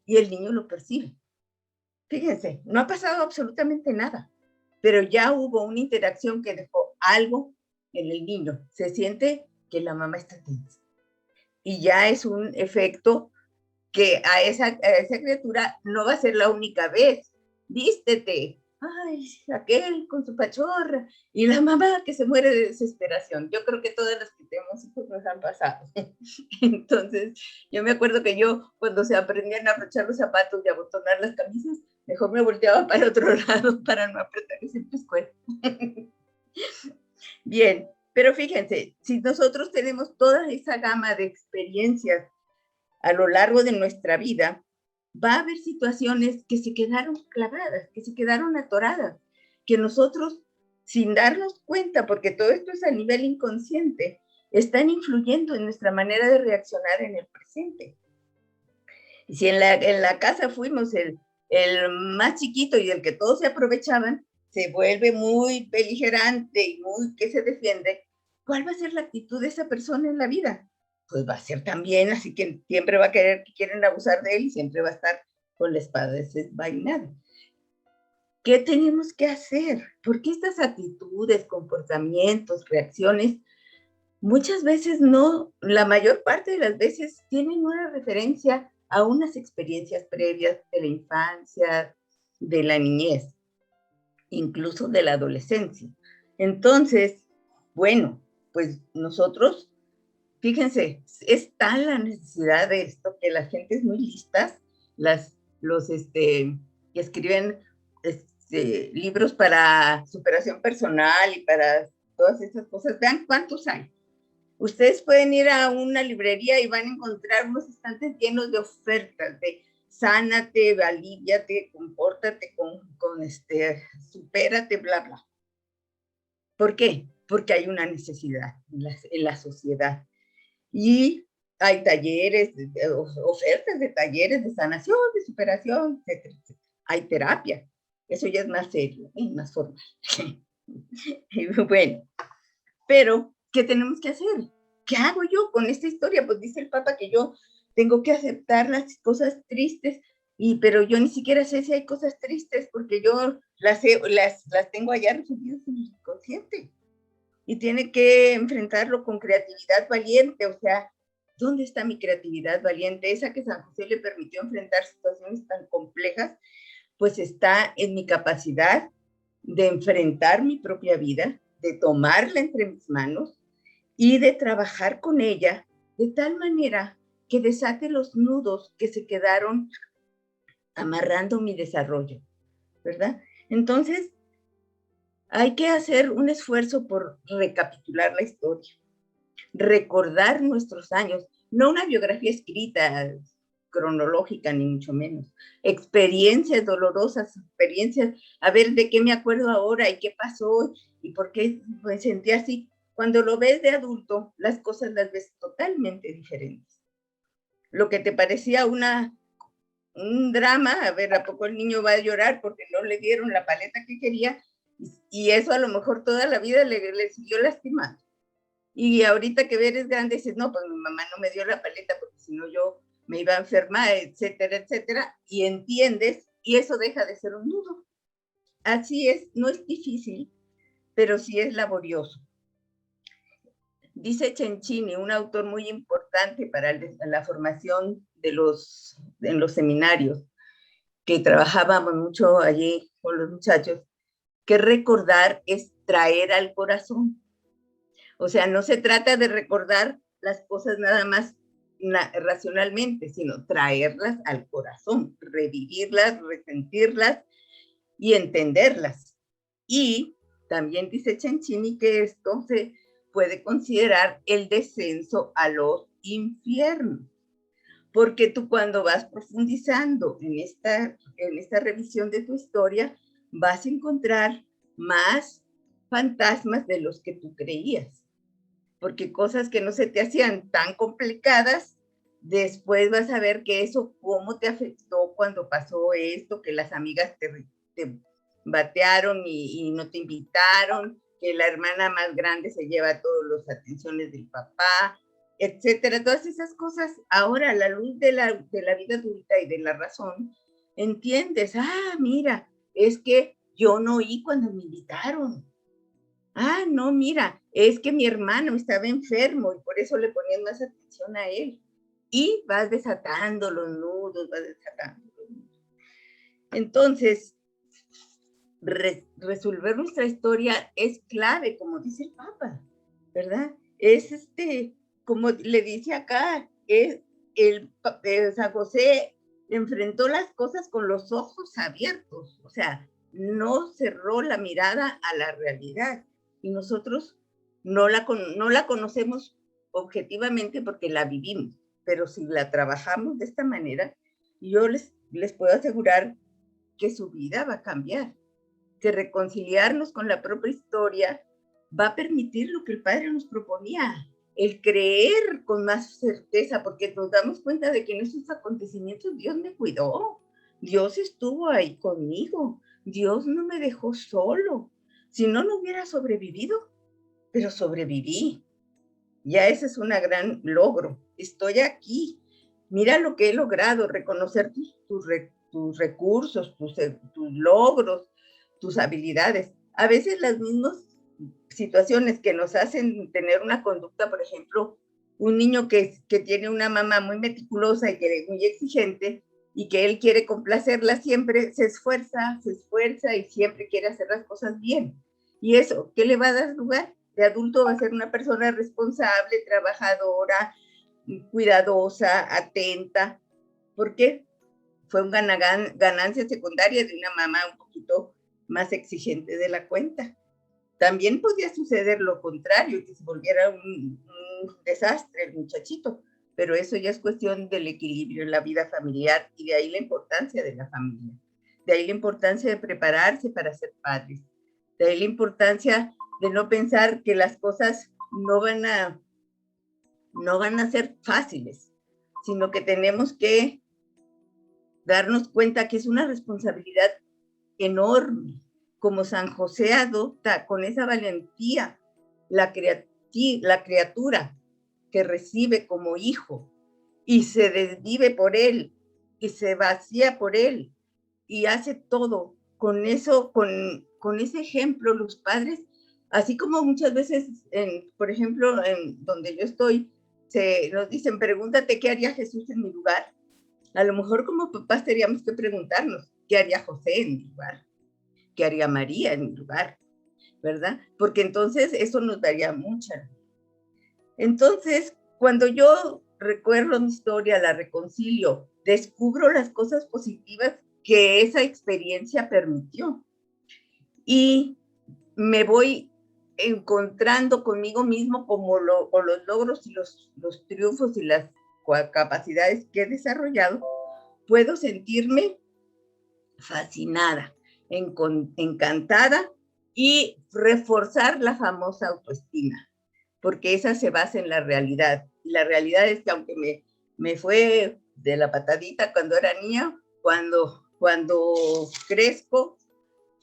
y el niño lo percibe. Fíjense, no ha pasado absolutamente nada, pero ya hubo una interacción que dejó algo en el niño. Se siente que la mamá está tensa. Y ya es un efecto que a esa criatura no va a ser la única vez. Vístete. Ay, aquel con su pachorra. Y la mamá que se muere de desesperación. Yo creo que todas las que tenemos hijos nos han pasado. Entonces, yo me acuerdo que yo, cuando se aprendían a abrochar los zapatos y a abotonar las camisas, mejor me volteaba para otro lado para no apretar ese pescuezo. Bien, pero fíjense, si nosotros tenemos toda esa gama de experiencias a lo largo de nuestra vida, va a haber situaciones que se quedaron clavadas, que se quedaron atoradas, que nosotros, sin darnos cuenta, porque todo esto es a nivel inconsciente, están influyendo en nuestra manera de reaccionar en el presente. Y si en la casa fuimos el más chiquito y el que todos se aprovechaban, se vuelve muy beligerante y muy que se defiende, ¿cuál va a ser la actitud de esa persona en la vida? Pues va a ser también, así que siempre va a querer que quieren abusar de él y siempre va a estar con la espada desenvainada. ¿Qué tenemos que hacer? Porque estas actitudes, comportamientos, reacciones, muchas veces no, la mayor parte de las veces tienen una referencia a unas experiencias previas de la infancia, de la niñez, incluso de la adolescencia. Entonces, bueno, pues nosotros, fíjense, es tal la necesidad de esto que la gente es muy lista, los que escriben libros para superación personal y para todas esas cosas, vean cuántos hay. Ustedes pueden ir a una librería y van a encontrar unos estantes llenos de ofertas de sánate, aliviate, compórtate, supérate, bla, bla. ¿Por qué? Porque hay una necesidad en la sociedad. Y hay talleres, ofertas de talleres de sanación, de superación, etcétera, etcétera. Hay terapia. Eso ya es más serio, más formal. Bueno, pero ¿qué tenemos que hacer? ¿Qué hago yo con esta historia? Pues dice el Papa que yo tengo que aceptar las cosas tristes, pero yo ni siquiera sé si hay cosas tristes porque yo las tengo allá resumidas en el inconsciente. Y tiene que enfrentarlo con creatividad valiente, o sea, ¿dónde está mi creatividad valiente? Esa que San José le permitió enfrentar situaciones tan complejas, pues está en mi capacidad de enfrentar mi propia vida, de tomarla entre mis manos y de trabajar con ella de tal manera que desate los nudos que se quedaron amarrando mi desarrollo, ¿verdad? Entonces, hay que hacer un esfuerzo por recapitular la historia, recordar nuestros años, no una biografía escrita, cronológica, ni mucho menos, experiencias dolorosas, experiencias, a ver de qué me acuerdo ahora y qué pasó y por qué me sentí así. Cuando lo ves de adulto, las cosas las ves totalmente diferentes. Lo que te parecía un drama, a ver, ¿a poco el niño va a llorar porque no le dieron la paleta que quería? Y eso a lo mejor toda la vida le siguió lastimando. Y ahorita que eres grande, dices, no, pues mi mamá no me dio la paleta porque si no yo me iba a enfermar, etcétera, etcétera, y entiendes, y eso deja de ser un nudo. Así es, no es difícil, pero sí es laborioso. Dice Cencini, un autor muy importante para la formación en los seminarios, que trabajábamos mucho allí con los muchachos, que recordar es traer al corazón. O sea, no se trata de recordar las cosas nada más racionalmente, sino traerlas al corazón, revivirlas, resentirlas y entenderlas. Y también dice Cencini que esto se puede considerar el descenso a los infiernos, porque tú cuando vas profundizando en esta revisión de tu historia, vas a encontrar más fantasmas de los que tú creías, porque cosas que no se te hacían tan complicadas, después vas a ver que eso cómo te afectó cuando pasó esto, que las amigas te batearon y no te invitaron, que la hermana más grande se lleva todas las atenciones del papá, etcétera. Todas esas cosas, ahora a la luz de la vida adulta y de la razón, entiendes, mira, es que yo no oí cuando me invitaron. No, mira, es que mi hermano estaba enfermo y por eso le ponían más atención a él. Y vas desatando los nudos, vas desatando los nudos. Entonces, resolver nuestra historia es clave, como dice el Papa, ¿verdad? Es como le dice acá, San José enfrentó las cosas con los ojos abiertos, o sea, no cerró la mirada a la realidad. Y nosotros no la conocemos objetivamente porque la vivimos, pero si la trabajamos de esta manera, yo les puedo asegurar que su vida va a cambiar, que reconciliarnos con la propia historia va a permitir lo que el Padre nos proponía, el creer con más certeza, porque nos damos cuenta de que en esos acontecimientos Dios me cuidó, Dios estuvo ahí conmigo, Dios no me dejó solo. Si no, no hubiera sobrevivido, pero sobreviví. Ya ese es un gran logro. Estoy aquí. Mira lo que he logrado, reconocer tus tus recursos, tus logros, tus habilidades. A veces las mismas situaciones que nos hacen tener una conducta, por ejemplo, un niño que tiene una mamá muy meticulosa y que es muy exigente y que él quiere complacerla siempre, se esfuerza y siempre quiere hacer las cosas bien. ¿Y eso qué le va a dar lugar? De adulto va a ser una persona responsable, trabajadora, cuidadosa, atenta. ¿Por qué? Fue una ganancia secundaria de una mamá un poquito más exigente de la cuenta. También podía suceder lo contrario, que se volviera un desastre el muchachito, pero eso ya es cuestión del equilibrio en la vida familiar y de ahí la importancia de la familia. De ahí la importancia de prepararse para ser padres. De ahí la importancia de no pensar que las cosas no van a ser fáciles, sino que tenemos que darnos cuenta que es una responsabilidad enorme. Como San José adopta con esa valentía la criatura que recibe como hijo y se desvive por él y se vacía por él y hace todo con eso, con ese ejemplo, los padres, así como muchas veces, por ejemplo, en donde yo estoy, nos dicen, pregúntate qué haría Jesús en mi lugar. A lo mejor como papás teníamos que preguntarnos, ¿qué haría José en mi lugar? ¿Qué haría María en mi lugar? ¿Verdad? Porque entonces eso nos daría mucha. Entonces, cuando yo recuerdo mi historia, la reconcilio, descubro las cosas positivas que esa experiencia permitió. Y me voy encontrando conmigo mismo como con los logros y los triunfos y las capacidades que he desarrollado, puedo sentirme fascinada, encantada y reforzar la famosa autoestima, porque esa se basa en la realidad. Y la realidad es que aunque me fue de la patadita cuando era niña, cuando crezco,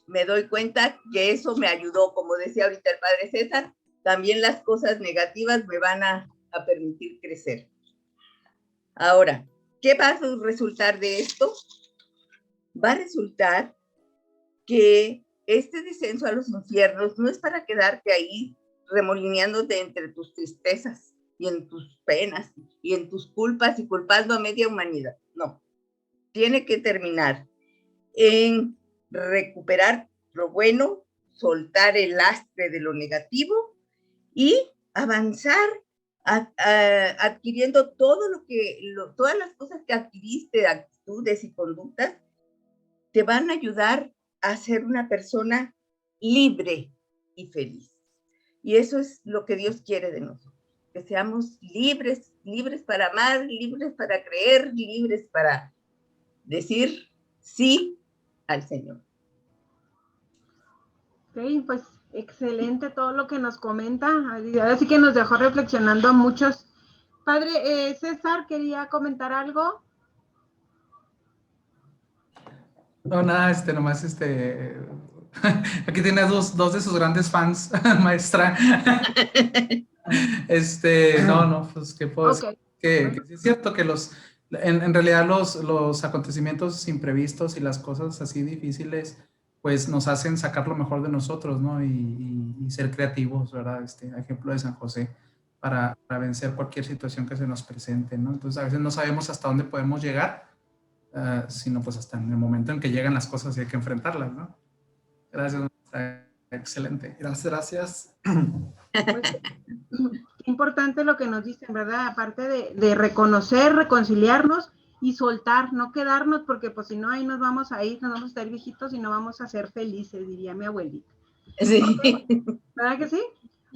me doy cuenta que eso me ayudó. Como decía ahorita el padre César, también las cosas negativas me van a permitir crecer. Ahora, ¿qué va a resultar de esto? Va a resultar que este descenso a los infiernos no es para quedarte ahí remolineándote entre tus tristezas y en tus penas y en tus culpas y culpando a media humanidad. No, tiene que terminar en recuperar lo bueno, soltar el lastre de lo negativo y avanzar adquiriendo todas las cosas que adquiriste, actitudes y conductas, te van a ayudar a ser una persona libre y feliz. Y eso es lo que Dios quiere de nosotros, que seamos libres, libres para amar, libres para creer, libres para decir sí al Señor. Ok, pues excelente todo lo que nos comenta. Así que nos dejó reflexionando a muchos. Padre César, ¿quería comentar algo? No, nada, nomás, aquí tiene dos de sus grandes fans, maestra. No, pues, ¿qué puedo decir? Que sí es cierto que en realidad los acontecimientos imprevistos y las cosas así difíciles, pues nos hacen sacar lo mejor de nosotros, ¿no? Y ser creativos, ¿verdad? Ejemplo de San José, para vencer cualquier situación que se nos presente, ¿no? Entonces, a veces no sabemos hasta dónde podemos llegar, sino pues hasta en el momento en que llegan las cosas y hay que enfrentarlas, ¿no? Gracias, excelente. Gracias. Pues, importante lo que nos dicen, ¿verdad? Aparte de reconocer, reconciliarnos y soltar, no quedarnos, porque pues si no ahí nos vamos a ir, nos vamos a estar viejitos y no vamos a ser felices, diría mi abuelita. Sí. Okay. ¿Verdad que sí?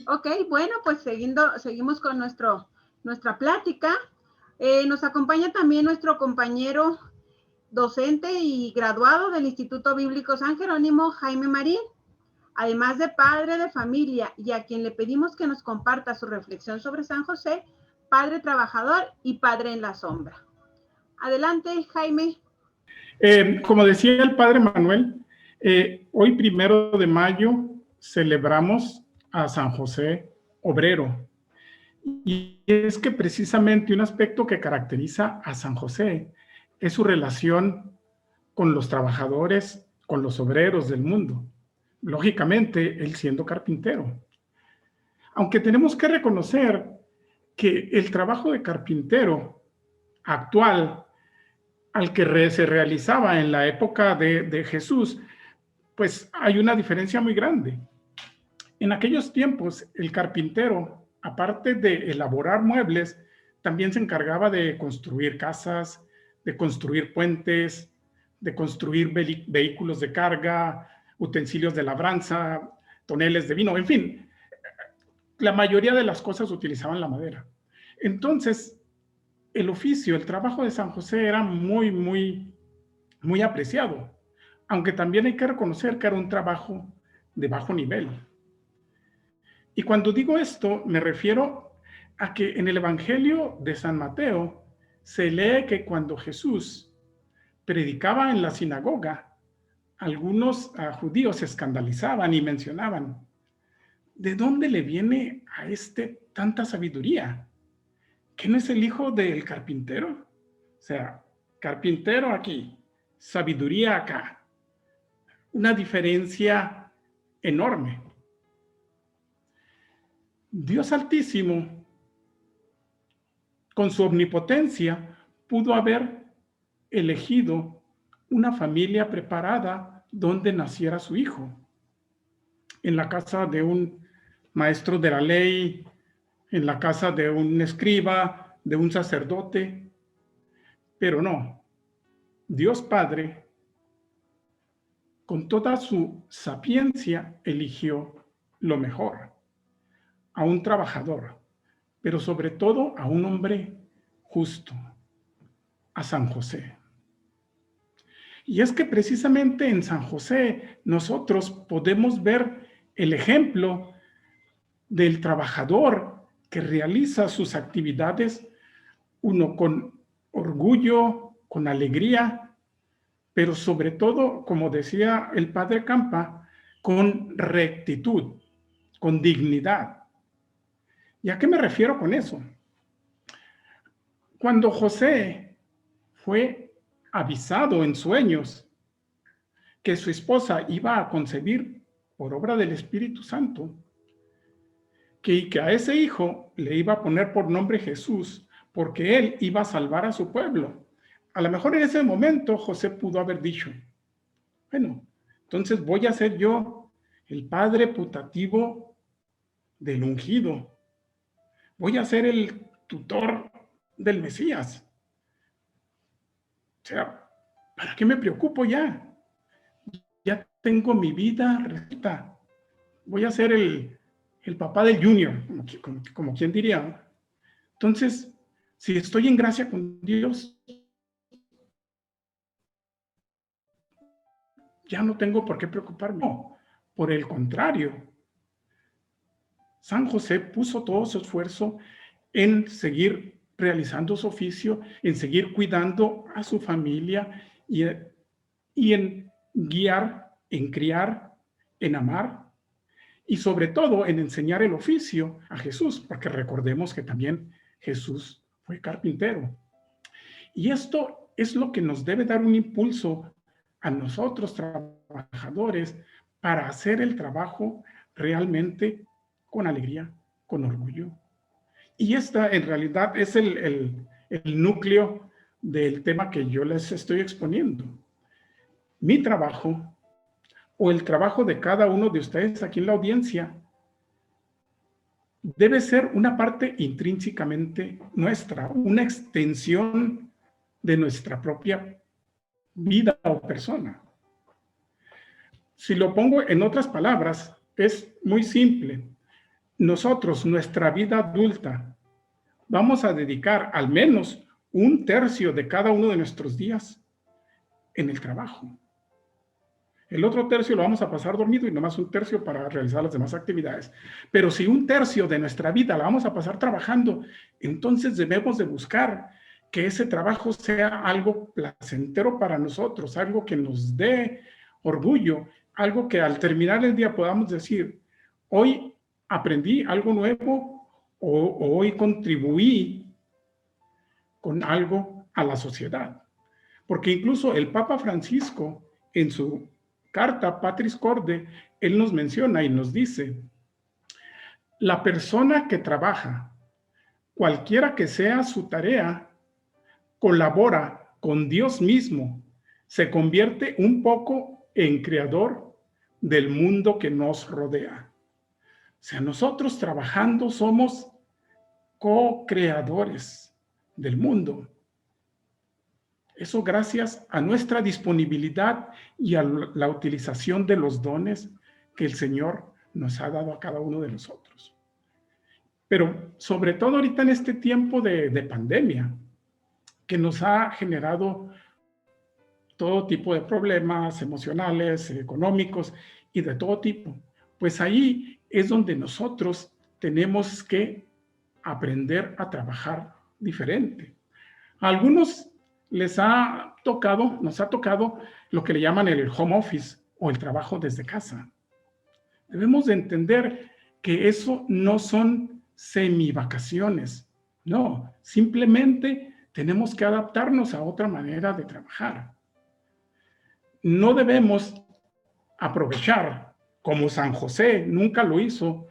Ok, bueno, pues seguimos con nuestra plática. Nos acompaña también nuestro compañero docente y graduado del Instituto Bíblico San Jerónimo, Jaime Marín, además de padre de familia y a quien le pedimos que nos comparta su reflexión sobre San José, padre trabajador y padre en la sombra. Adelante, Jaime. Como decía el padre Manuel, hoy 1 de mayo celebramos a San José Obrero. Y es que precisamente un aspecto que caracteriza a San José es su relación con los trabajadores, con los obreros del mundo. Lógicamente, él siendo carpintero. Aunque tenemos que reconocer que el trabajo de carpintero actual al que se realizaba en la época de Jesús, pues hay una diferencia muy grande. En aquellos tiempos, el carpintero, aparte de elaborar muebles, también se encargaba de construir casas, de construir puentes, de construir vehículos de carga, utensilios de labranza, toneles de vino, en fin. La mayoría de las cosas utilizaban la madera. Entonces, el oficio, el trabajo de San José era muy, muy, muy apreciado, aunque también hay que reconocer que era un trabajo de bajo nivel. Y cuando digo esto, me refiero a que en el Evangelio de San Mateo se lee que cuando Jesús predicaba en la sinagoga, algunos judíos se escandalizaban y mencionaban, ¿de dónde le viene a este tanta sabiduría? ¿Que no es el hijo del carpintero? O sea, carpintero aquí, sabiduría acá. Una diferencia enorme. Dios Altísimo, con su omnipotencia, pudo haber elegido una familia preparada donde naciera su hijo. En la casa de un maestro de la ley, en la casa de un escriba, de un sacerdote. Pero no, Dios Padre, con toda su sapiencia, eligió lo mejor, a un trabajador, pero sobre todo a un hombre justo, a San José. Y es que precisamente en San José nosotros podemos ver el ejemplo del trabajador que realiza sus actividades, uno con orgullo, con alegría, pero sobre todo, como decía el padre Campa, con rectitud, con dignidad. ¿Y a qué me refiero con eso? Cuando José fue avisado en sueños que su esposa iba a concebir por obra del Espíritu Santo, que a ese hijo le iba a poner por nombre Jesús, porque él iba a salvar a su pueblo. A lo mejor en ese momento José pudo haber dicho, bueno, entonces voy a ser yo el padre putativo del ungido. Voy a ser el tutor del Mesías. O sea, ¿para qué me preocupo ya? Ya tengo mi vida resuelta. Voy a ser el papá del junior, como quien diría. Entonces, si estoy en gracia con Dios, ya no tengo por qué preocuparme. No, por el contrario, San José puso todo su esfuerzo en seguir realizando su oficio, en seguir cuidando a su familia y en guiar, en criar, en amar y sobre todo en enseñar el oficio a Jesús, porque recordemos que también Jesús fue carpintero. Y esto es lo que nos debe dar un impulso a nosotros trabajadores para hacer el trabajo realmente con alegría, con orgullo. Y esta en realidad es el núcleo del tema que yo les estoy exponiendo. Mi trabajo o el trabajo de cada uno de ustedes aquí en la audiencia debe ser una parte intrínsecamente nuestra, una extensión de nuestra propia vida o persona. Si lo pongo en otras palabras, es muy simple. Nosotros, nuestra vida adulta, vamos a dedicar al menos 1/3 de cada uno de nuestros días en el trabajo. El otro tercio lo vamos a pasar dormido y nomás 1/3 para realizar las demás actividades. Pero si 1/3 de nuestra vida la vamos a pasar trabajando, entonces debemos de buscar que ese trabajo sea algo placentero para nosotros, algo que nos dé orgullo, algo que al terminar el día podamos decir, hoy aprendí algo nuevo o hoy contribuí con algo a la sociedad. porque incluso el Papa Francisco, en su carta Patris Corde, él nos menciona y nos dice, la persona que trabaja, cualquiera que sea su tarea, colabora con Dios mismo, se convierte un poco en creador del mundo que nos rodea. O sea, nosotros trabajando somos co-creadores del mundo. Eso gracias a nuestra disponibilidad y a la utilización de los dones que el Señor nos ha dado a cada uno de nosotros. Pero sobre todo ahorita en este tiempo de pandemia, que nos ha generado todo tipo de problemas emocionales, económicos y de todo tipo, pues ahí es donde nosotros tenemos que aprender a trabajar diferente. A algunos nos ha tocado lo que le llaman el home office o el trabajo desde casa. Debemos de entender que eso no son semivacaciones, no, simplemente tenemos que adaptarnos a otra manera de trabajar. No debemos aprovechar, como San José nunca lo hizo,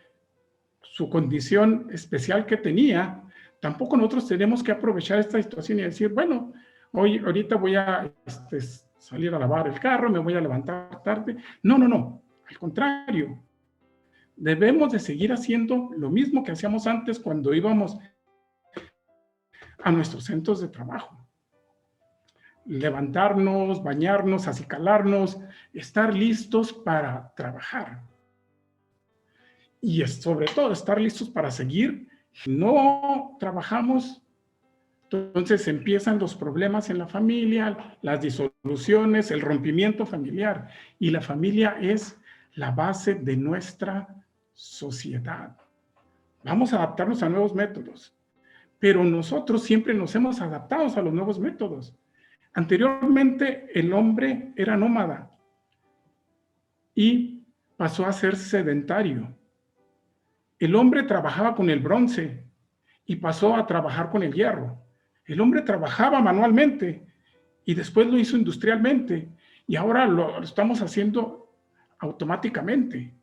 su condición especial que tenía. Tampoco nosotros tenemos que aprovechar esta situación y decir, bueno, ahorita voy a salir a lavar el carro, me voy a levantar tarde. No, al contrario. Debemos de seguir haciendo lo mismo que hacíamos antes cuando íbamos a nuestros centros de trabajo. Levantarnos, bañarnos, acicalarnos, estar listos para trabajar. Y sobre todo estar listos para seguir. Si no trabajamos, entonces empiezan los problemas en la familia, las disoluciones, el rompimiento familiar. Y la familia es la base de nuestra sociedad. Vamos a adaptarnos a nuevos métodos, pero nosotros siempre nos hemos adaptado a los nuevos métodos. Anteriormente el hombre era nómada y pasó a ser sedentario. El hombre trabajaba con el bronce y pasó a trabajar con el hierro. El hombre trabajaba manualmente y después lo hizo industrialmente y ahora lo estamos haciendo automáticamente.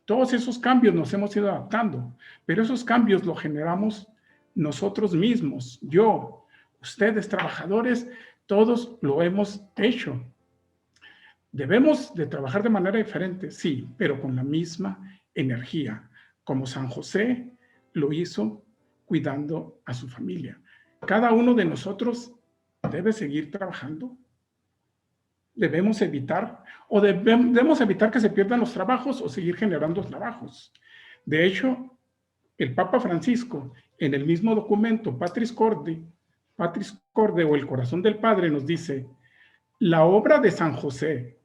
Todos esos cambios nos hemos ido adaptando, pero esos cambios los generamos nosotros mismos, yo, ustedes trabajadores, todos lo hemos hecho. Debemos de trabajar de manera diferente, sí, pero con la misma energía, como San José lo hizo cuidando a su familia. Cada uno de nosotros debe seguir trabajando. Debemos evitar que se pierdan los trabajos o seguir generando trabajos. De hecho, el Papa Francisco, en el mismo documento Patris Corde o el Corazón del Padre, nos dice, la obra de San José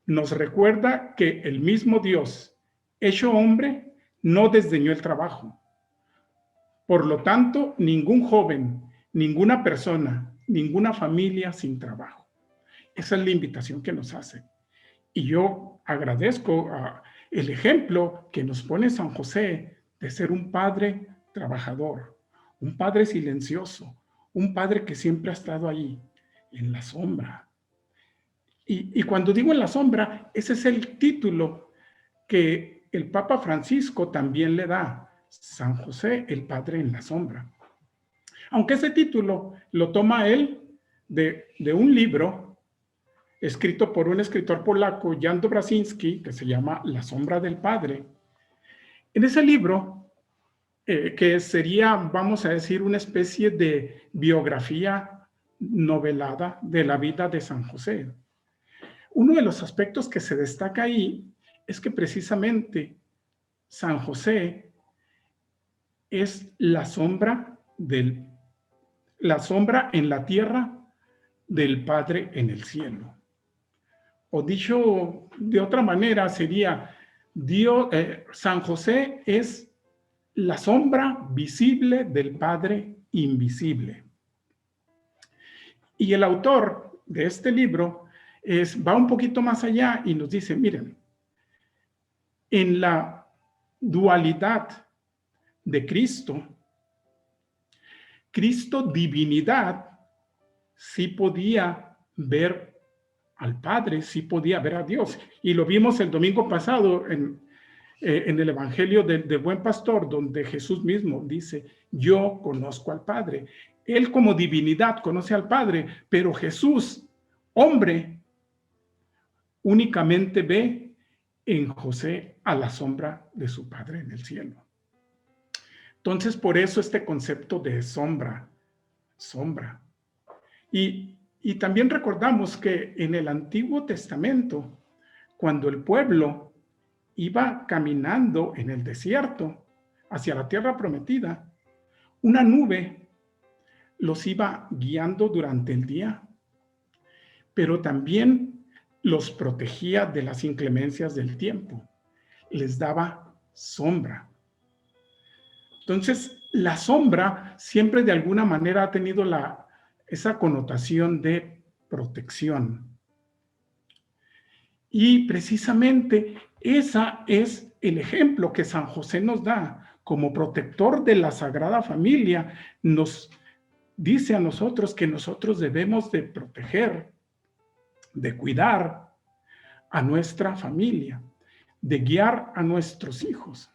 nos recuerda que el mismo Dios, hecho hombre, no desdeñó el trabajo. Por lo tanto, ningún joven, ninguna persona, ninguna familia sin trabajo. Esa es la invitación que nos hace. Y yo agradezco el ejemplo que nos pone San José de ser un padre trabajador, un padre silencioso, un padre que siempre ha estado ahí, en la sombra. Y cuando digo en la sombra, ese es el título que el Papa Francisco también le da, San José, el Padre en la sombra. Aunque ese título lo toma él de un libro escrito por un escritor polaco, Jan Dobraczynski, que se llama La sombra del Padre. En ese libro, que sería, vamos a decir, una especie de biografía novelada de la vida de San José. Uno de los aspectos que se destaca ahí es que precisamente San José es la sombra en la tierra del Padre en el cielo. O dicho de otra manera sería, San José es la sombra visible del Padre invisible. Y el autor de este libro va un poquito más allá y nos dice, miren, en la dualidad de Cristo, divinidad, sí podía ver al Padre, sí podía ver a Dios. Y lo vimos el domingo pasado en el Evangelio del Buen Pastor, donde Jesús mismo dice, yo conozco al Padre. Él como divinidad conoce al Padre, pero Jesús, hombre, únicamente ve en José a la sombra de su Padre en el cielo. Entonces, por eso este concepto de sombra. Y también recordamos que en el Antiguo Testamento, cuando el pueblo iba caminando en el desierto hacia la tierra prometida, una nube los iba guiando durante el día, pero también los protegía de las inclemencias del tiempo, les daba sombra. Entonces, la sombra siempre de alguna manera ha tenido esa connotación de protección. Y precisamente ese es el ejemplo que San José nos da como protector de la Sagrada Familia. Nos dice a nosotros que nosotros debemos de proteger, de cuidar a nuestra familia, de guiar a nuestros hijos.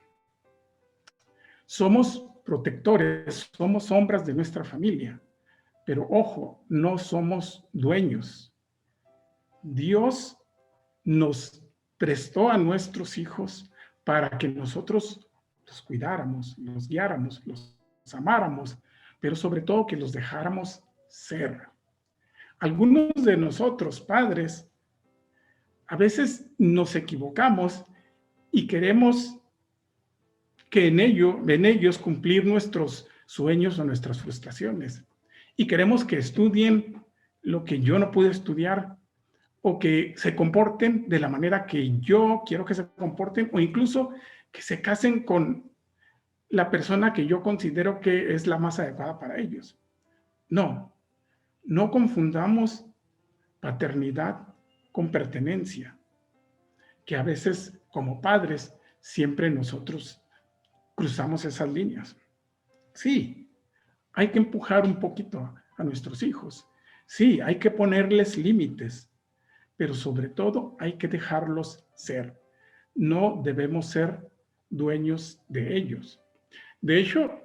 Somos protectores, somos sombras de nuestra familia, pero ojo, no somos dueños. Dios nos prestó a nuestros hijos para que nosotros los cuidáramos, los guiáramos, los amáramos, pero sobre todo que los dejáramos ser. Algunos de nosotros, padres, a veces nos equivocamos y queremos que en ellos cumplir nuestros sueños o nuestras frustraciones. Y queremos que estudien lo que yo no pude estudiar, o que se comporten de la manera que yo quiero que se comporten, o incluso que se casen con la persona que yo considero que es la más adecuada para ellos. No confundamos paternidad con pertenencia, que a veces como padres siempre nosotros cruzamos esas líneas. Sí, hay que empujar un poquito a nuestros hijos. Sí, hay que ponerles límites, pero sobre todo hay que dejarlos ser. No debemos ser dueños de ellos. De hecho,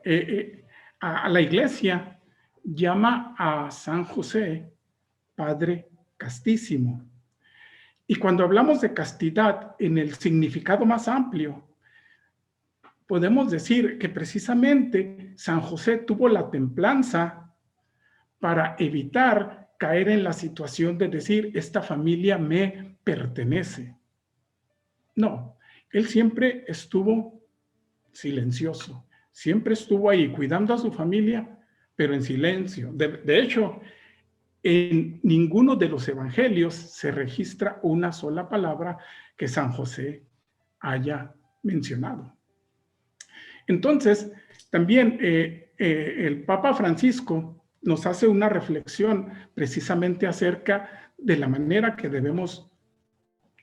a la Iglesia llama a San José Padre Castísimo. Y cuando hablamos de castidad en el significado más amplio, podemos decir que precisamente San José tuvo la templanza para evitar caer en la situación de decir, esta familia me pertenece. No, él siempre estuvo silencioso, siempre estuvo ahí cuidando a su familia, pero en silencio. De hecho, en ninguno de los evangelios se registra una sola palabra que San José haya mencionado. Entonces, también el Papa Francisco nos hace una reflexión precisamente acerca de la manera que debemos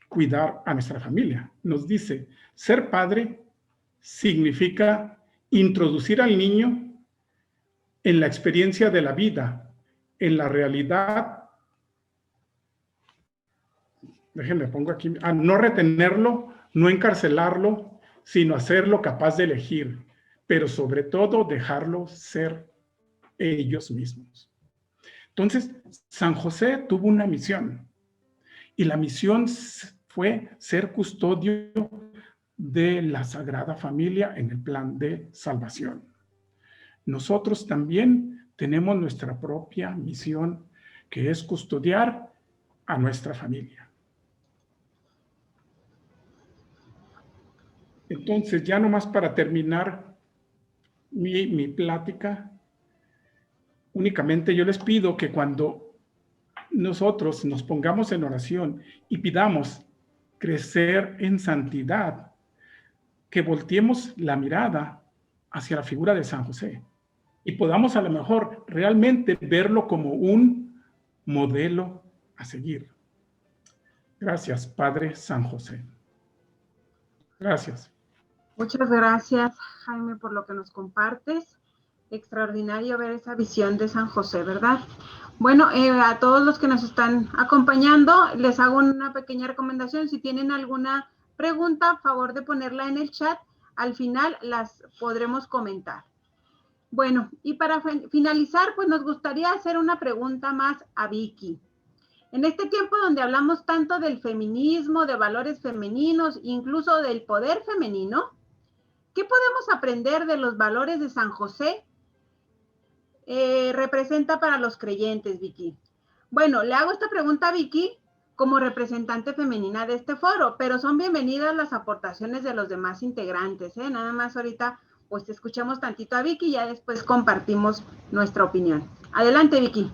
cuidar a nuestra familia. Nos dice, ser padre significa introducir al niño en la experiencia de la vida, en la realidad. Déjenme pongo aquí, no retenerlo, no encarcelarlo, sino hacerlo capaz de elegir, pero sobre todo dejarlo ser ellos mismos. Entonces, San José tuvo una misión, y la misión fue ser custodio de la Sagrada Familia en el plan de salvación. Nosotros también tenemos nuestra propia misión, que es custodiar a nuestra familia. Entonces, ya nomás para terminar mi plática, únicamente yo les pido que cuando nosotros nos pongamos en oración y pidamos crecer en santidad, que volteemos la mirada hacia la figura de San José y podamos a lo mejor realmente verlo como un modelo a seguir. Gracias, Padre San José. Gracias. Muchas gracias, Jaime, por lo que nos compartes. extraordinario ver esa visión de San José, ¿verdad? Bueno, a todos los que nos están acompañando, les hago una pequeña recomendación. Si tienen alguna pregunta, a favor de ponerla en el chat. Al final las podremos comentar. Bueno, y para finalizar, pues nos gustaría hacer una pregunta más a Vicky. En este tiempo donde hablamos tanto del feminismo, de valores femeninos, incluso del poder femenino, ¿qué podemos aprender de los valores de San José representa para los creyentes, Vicky? Bueno, le hago esta pregunta a Vicky como representante femenina de este foro, pero son bienvenidas las aportaciones de los demás integrantes, ¿eh? Nada más ahorita pues escuchemos tantito a Vicky y ya después compartimos nuestra opinión. Adelante, Vicky.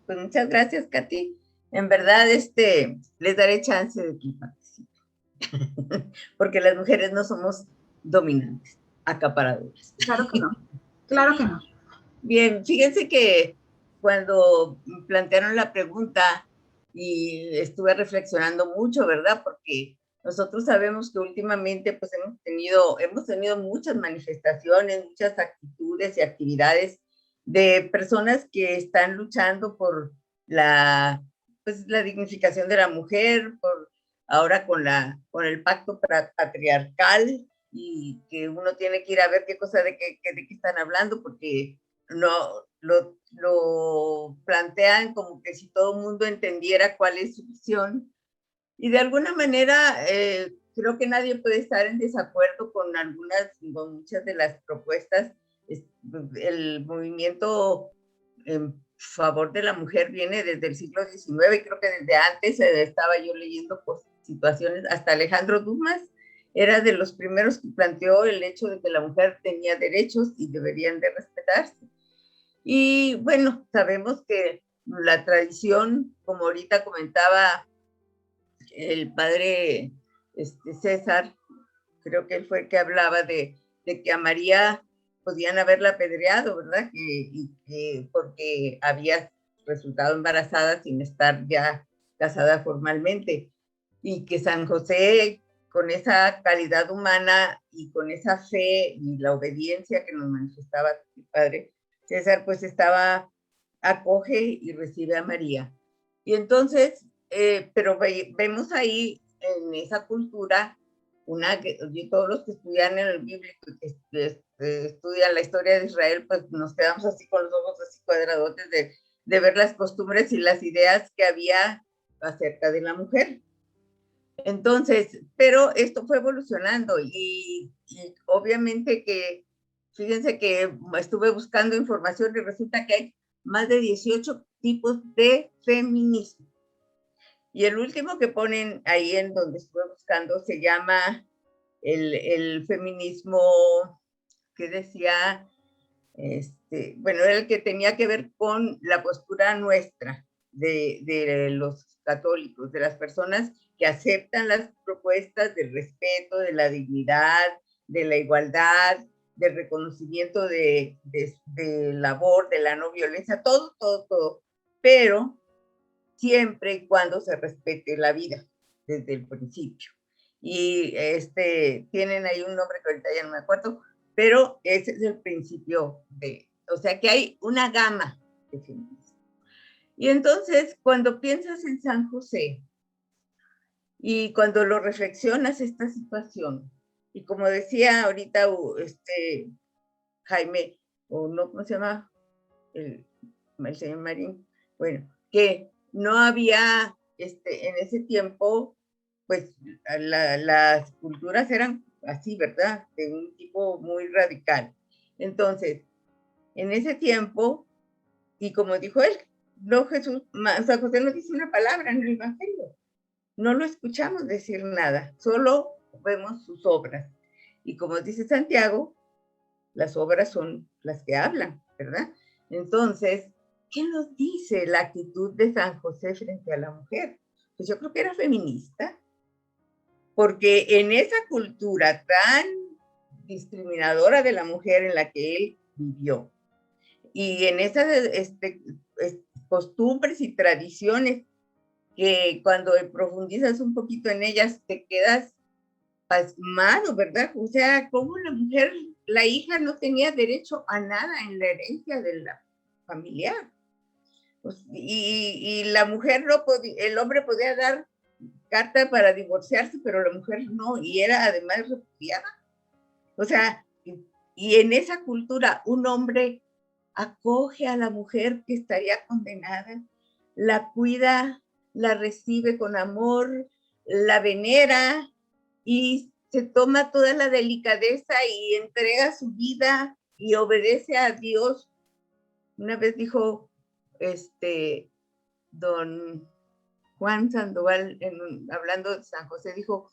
Pues muchas gracias, Katy. En verdad, les daré chance de que participen, porque las mujeres no somos dominantes, acaparadoras. Claro que no, claro que no. Bien, fíjense que cuando plantearon la pregunta y estuve reflexionando mucho, ¿verdad? Porque nosotros sabemos que últimamente pues hemos tenido muchas manifestaciones, muchas actitudes y actividades de personas que están luchando por la dignificación de la mujer, ahora con el pacto patriarcal, y que uno tiene que ir a ver qué cosa de qué están hablando, porque no lo plantean como que si todo el mundo entendiera cuál es su visión. Y de alguna manera creo que nadie puede estar en desacuerdo con muchas de las propuestas. El movimiento en favor de la mujer viene desde el siglo XIX, y creo que desde antes estaba yo leyendo situaciones, hasta Alejandro Dumas era de los primeros que planteó el hecho de que la mujer tenía derechos y deberían de respetarse. Y bueno, sabemos que la tradición, como ahorita comentaba el padre César, creo que él fue el que hablaba de que a María podían haberla apedreado, ¿verdad? Porque había resultado embarazada sin estar ya casada formalmente. Y que San José, con esa calidad humana y con esa fe y la obediencia que nos manifestaba el padre César, pues acoge y recibe a María. Y entonces, pero vemos ahí en esa cultura, todos los que estudian en el bíblico, que estudian la historia de Israel, pues nos quedamos así con los ojos así cuadradotes de ver las costumbres y las ideas que había acerca de la mujer. Entonces, pero esto fue evolucionando y obviamente que, fíjense que estuve buscando información y resulta que hay más de 18 tipos de feminismo. Y el último que ponen ahí en donde estuve buscando se llama el feminismo que decía, bueno, era el que tenía que ver con la postura nuestra de los católicos, de las personas que aceptan las propuestas del respeto, de la dignidad, de la igualdad, del reconocimiento de labor, de la no violencia, todo, pero siempre y cuando se respete la vida desde el principio. Y tienen ahí un nombre que ahorita ya no me acuerdo, pero ese es el principio o sea que hay una gama de feminismo. Y entonces, cuando piensas en San José y cuando lo reflexionas esta situación, y como decía ahorita Jaime, o no, ¿cómo se llama? El señor Marín, bueno, que no había, en ese tiempo, pues las culturas eran así, ¿verdad? De un tipo muy radical. Entonces, en ese tiempo, y como dijo él, San José no dice una palabra en el Evangelio. No lo escuchamos decir nada, solo vemos sus obras. Y como dice Santiago, las obras son las que hablan, ¿verdad? Entonces, ¿qué nos dice la actitud de San José frente a la mujer? Pues yo creo que era feminista, porque en esa cultura tan discriminadora de la mujer en la que él vivió, y en esas costumbres y tradiciones que cuando profundizas un poquito en ellas te quedas pasmado, ¿verdad? O sea, como la mujer, la hija no tenía derecho a nada en la herencia de la familiar. Pues, y la mujer no podía, el hombre podía dar carta para divorciarse, pero la mujer no, y era además repudiada. O sea, y en esa cultura un hombre acoge a la mujer que estaría condenada, la cuida, la recibe con amor, la venera y se toma toda la delicadeza y entrega su vida y obedece a Dios. Una vez dijo don Juan Sandoval, hablando de San José, dijo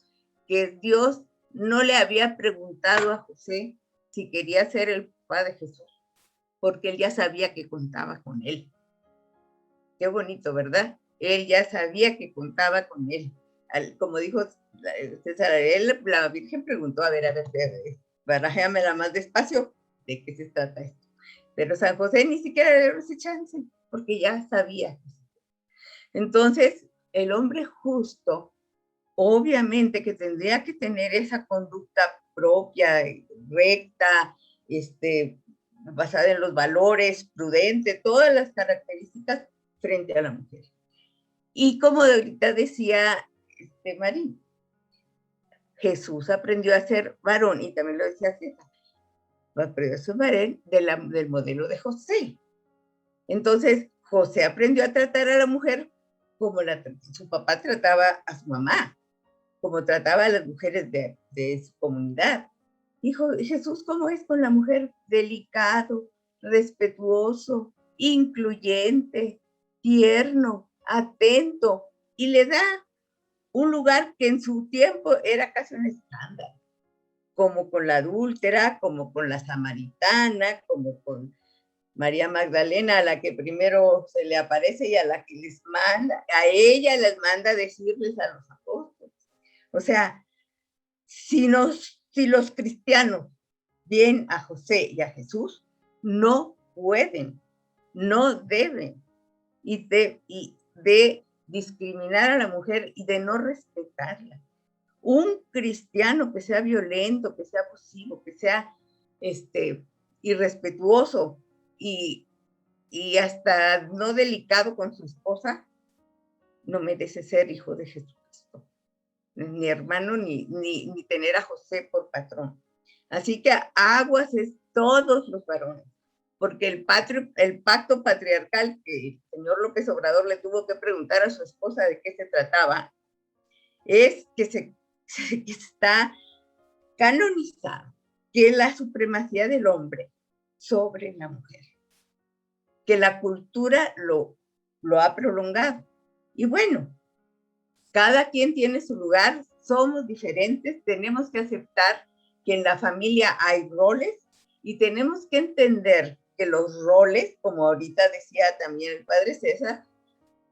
que Dios no le había preguntado a José si quería ser el papá de Jesús, porque él ya sabía que contaba con él. Qué bonito, ¿verdad? Él ya sabía que contaba con él. Como dijo César, la Virgen preguntó, a ver, barajéamela más despacio, ¿de qué se trata esto? Pero San José ni siquiera le dio ese chance, porque ya sabía. Entonces, el hombre justo, obviamente que tendría que tener esa conducta propia, recta, basada en los valores, prudente, todas las características frente a la mujer. Y como ahorita decía Marín, Jesús aprendió a ser varón, y también lo decía César, aprendió a ser varón del modelo de José. Entonces, José aprendió a tratar a la mujer como su papá trataba a su mamá, como trataba a las mujeres de su comunidad. Dijo, Jesús, ¿cómo es con la mujer? Delicado, respetuoso, incluyente, tierno, atento, y le da un lugar que en su tiempo era casi un estándar, como con la adúltera, como con la samaritana, como con María Magdalena, a la que primero se le aparece y a la que les manda, a ella les manda decirles a los apóstoles. O sea, si los cristianos ven a José y a Jesús, no pueden, no deben, y de discriminar a la mujer y de no respetarla. Un cristiano que sea violento, que sea abusivo, que sea irrespetuoso y hasta no delicado con su esposa, no merece ser hijo de Jesucristo, ni hermano, ni tener a José por patrón. Así que aguas es todos los varones, porque el pacto patriarcal que el señor López Obrador le tuvo que preguntar a su esposa de qué se trataba, es que está canonizado, que es la supremacía del hombre sobre la mujer, que la cultura lo ha prolongado. Y bueno, cada quien tiene su lugar, somos diferentes, tenemos que aceptar que en la familia hay roles y tenemos que entender que los roles, como ahorita decía también el padre César,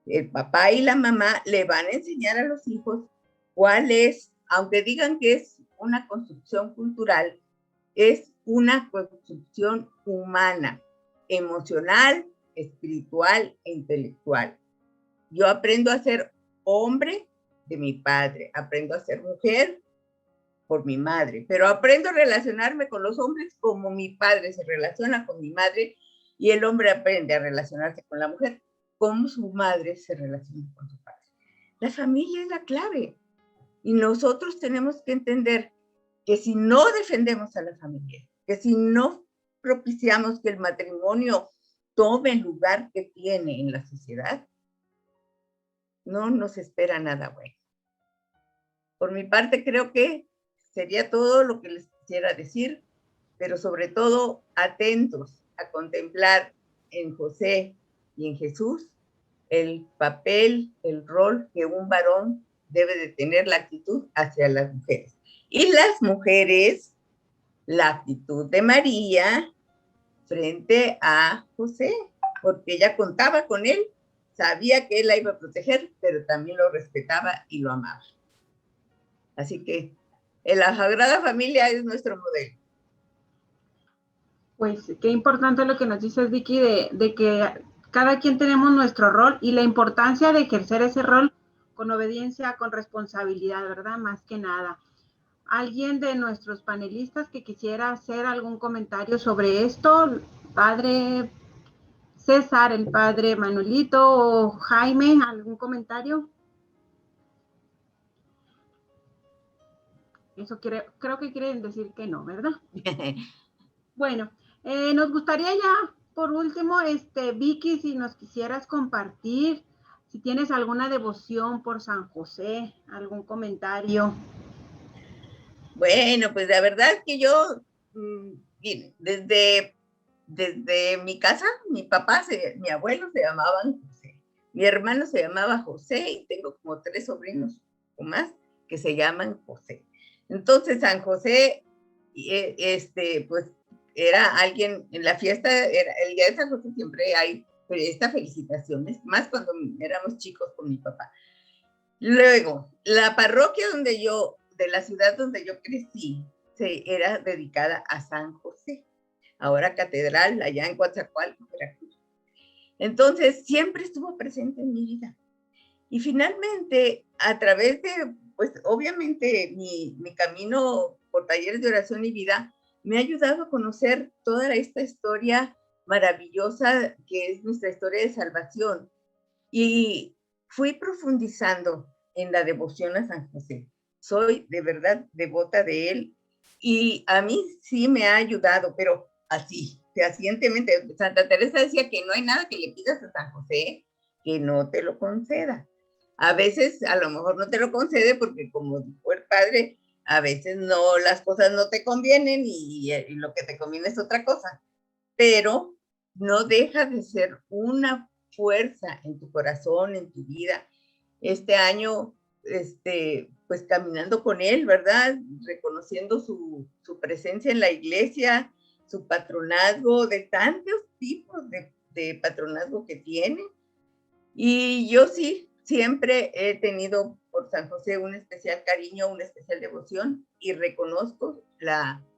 el papá y la mamá le van a enseñar a los hijos cuál es, aunque digan que es una construcción cultural, es una construcción humana, emocional, espiritual e intelectual. Yo aprendo a ser hombre de mi padre, aprendo a ser mujer por mi madre, pero aprendo a relacionarme con los hombres como mi padre se relaciona con mi madre, y el hombre aprende a relacionarse con la mujer como su madre se relaciona con su padre. La familia es la clave, y nosotros tenemos que entender que si no defendemos a la familia, que si no propiciamos que el matrimonio tome el lugar que tiene en la sociedad, no nos espera nada bueno. Por mi parte, creo que sería todo lo que les quisiera decir, pero sobre todo atentos a contemplar en José y en Jesús el papel, el rol que un varón debe de tener, la actitud hacia las mujeres. Y las mujeres, la actitud de María frente a José, porque ella contaba con él, sabía que él la iba a proteger, pero también lo respetaba y lo amaba. Así que la Sagrada Familia es nuestro modelo. Pues qué importante lo que nos dices, Vicky, de que cada quien tenemos nuestro rol y la importancia de ejercer ese rol con obediencia, con responsabilidad, ¿verdad? Más que nada. ¿Alguien de nuestros panelistas que quisiera hacer algún comentario sobre esto? Padre César, el padre Manuelito o Jaime, ¿algún comentario? Eso creo que quieren decir que no, ¿verdad? Bueno, nos gustaría ya, por último, Vicky, si nos quisieras compartir, si tienes alguna devoción por San José, algún comentario. Bueno, pues la verdad es que yo, desde mi casa, mi abuelo se llamaban José, mi hermano se llamaba José y tengo como 3 sobrinos o más que se llaman José. Entonces, San José, pues era alguien en la fiesta, el día de San José siempre hay felicitaciones, más cuando éramos chicos con mi papá. Luego, la parroquia de la ciudad donde yo crecí, era dedicada a San José, ahora catedral, allá en Coatzacoalcos, Veracruz. Entonces, siempre estuvo presente en mi vida. Y finalmente, a través de, pues obviamente, mi camino por talleres de oración y vida, me ha ayudado a conocer toda esta historia maravillosa que es nuestra historia de salvación. Y fui profundizando en la devoción a San José. Soy de verdad devota de él y a mí sí me ha ayudado, pero así, fehacientemente. Santa Teresa decía que no hay nada que le pidas a San José que no te lo conceda. A veces a lo mejor no te lo concede porque como dijo el padre, a veces no, las cosas no te convienen y lo que te conviene es otra cosa, pero no deja de ser una fuerza en tu corazón, en tu vida. Este año, pues caminando con él, ¿verdad? Reconociendo su presencia en la iglesia, su patronazgo, de tantos tipos de patronazgo que tiene. Y yo sí, siempre he tenido por San José un especial cariño, una especial devoción y reconozco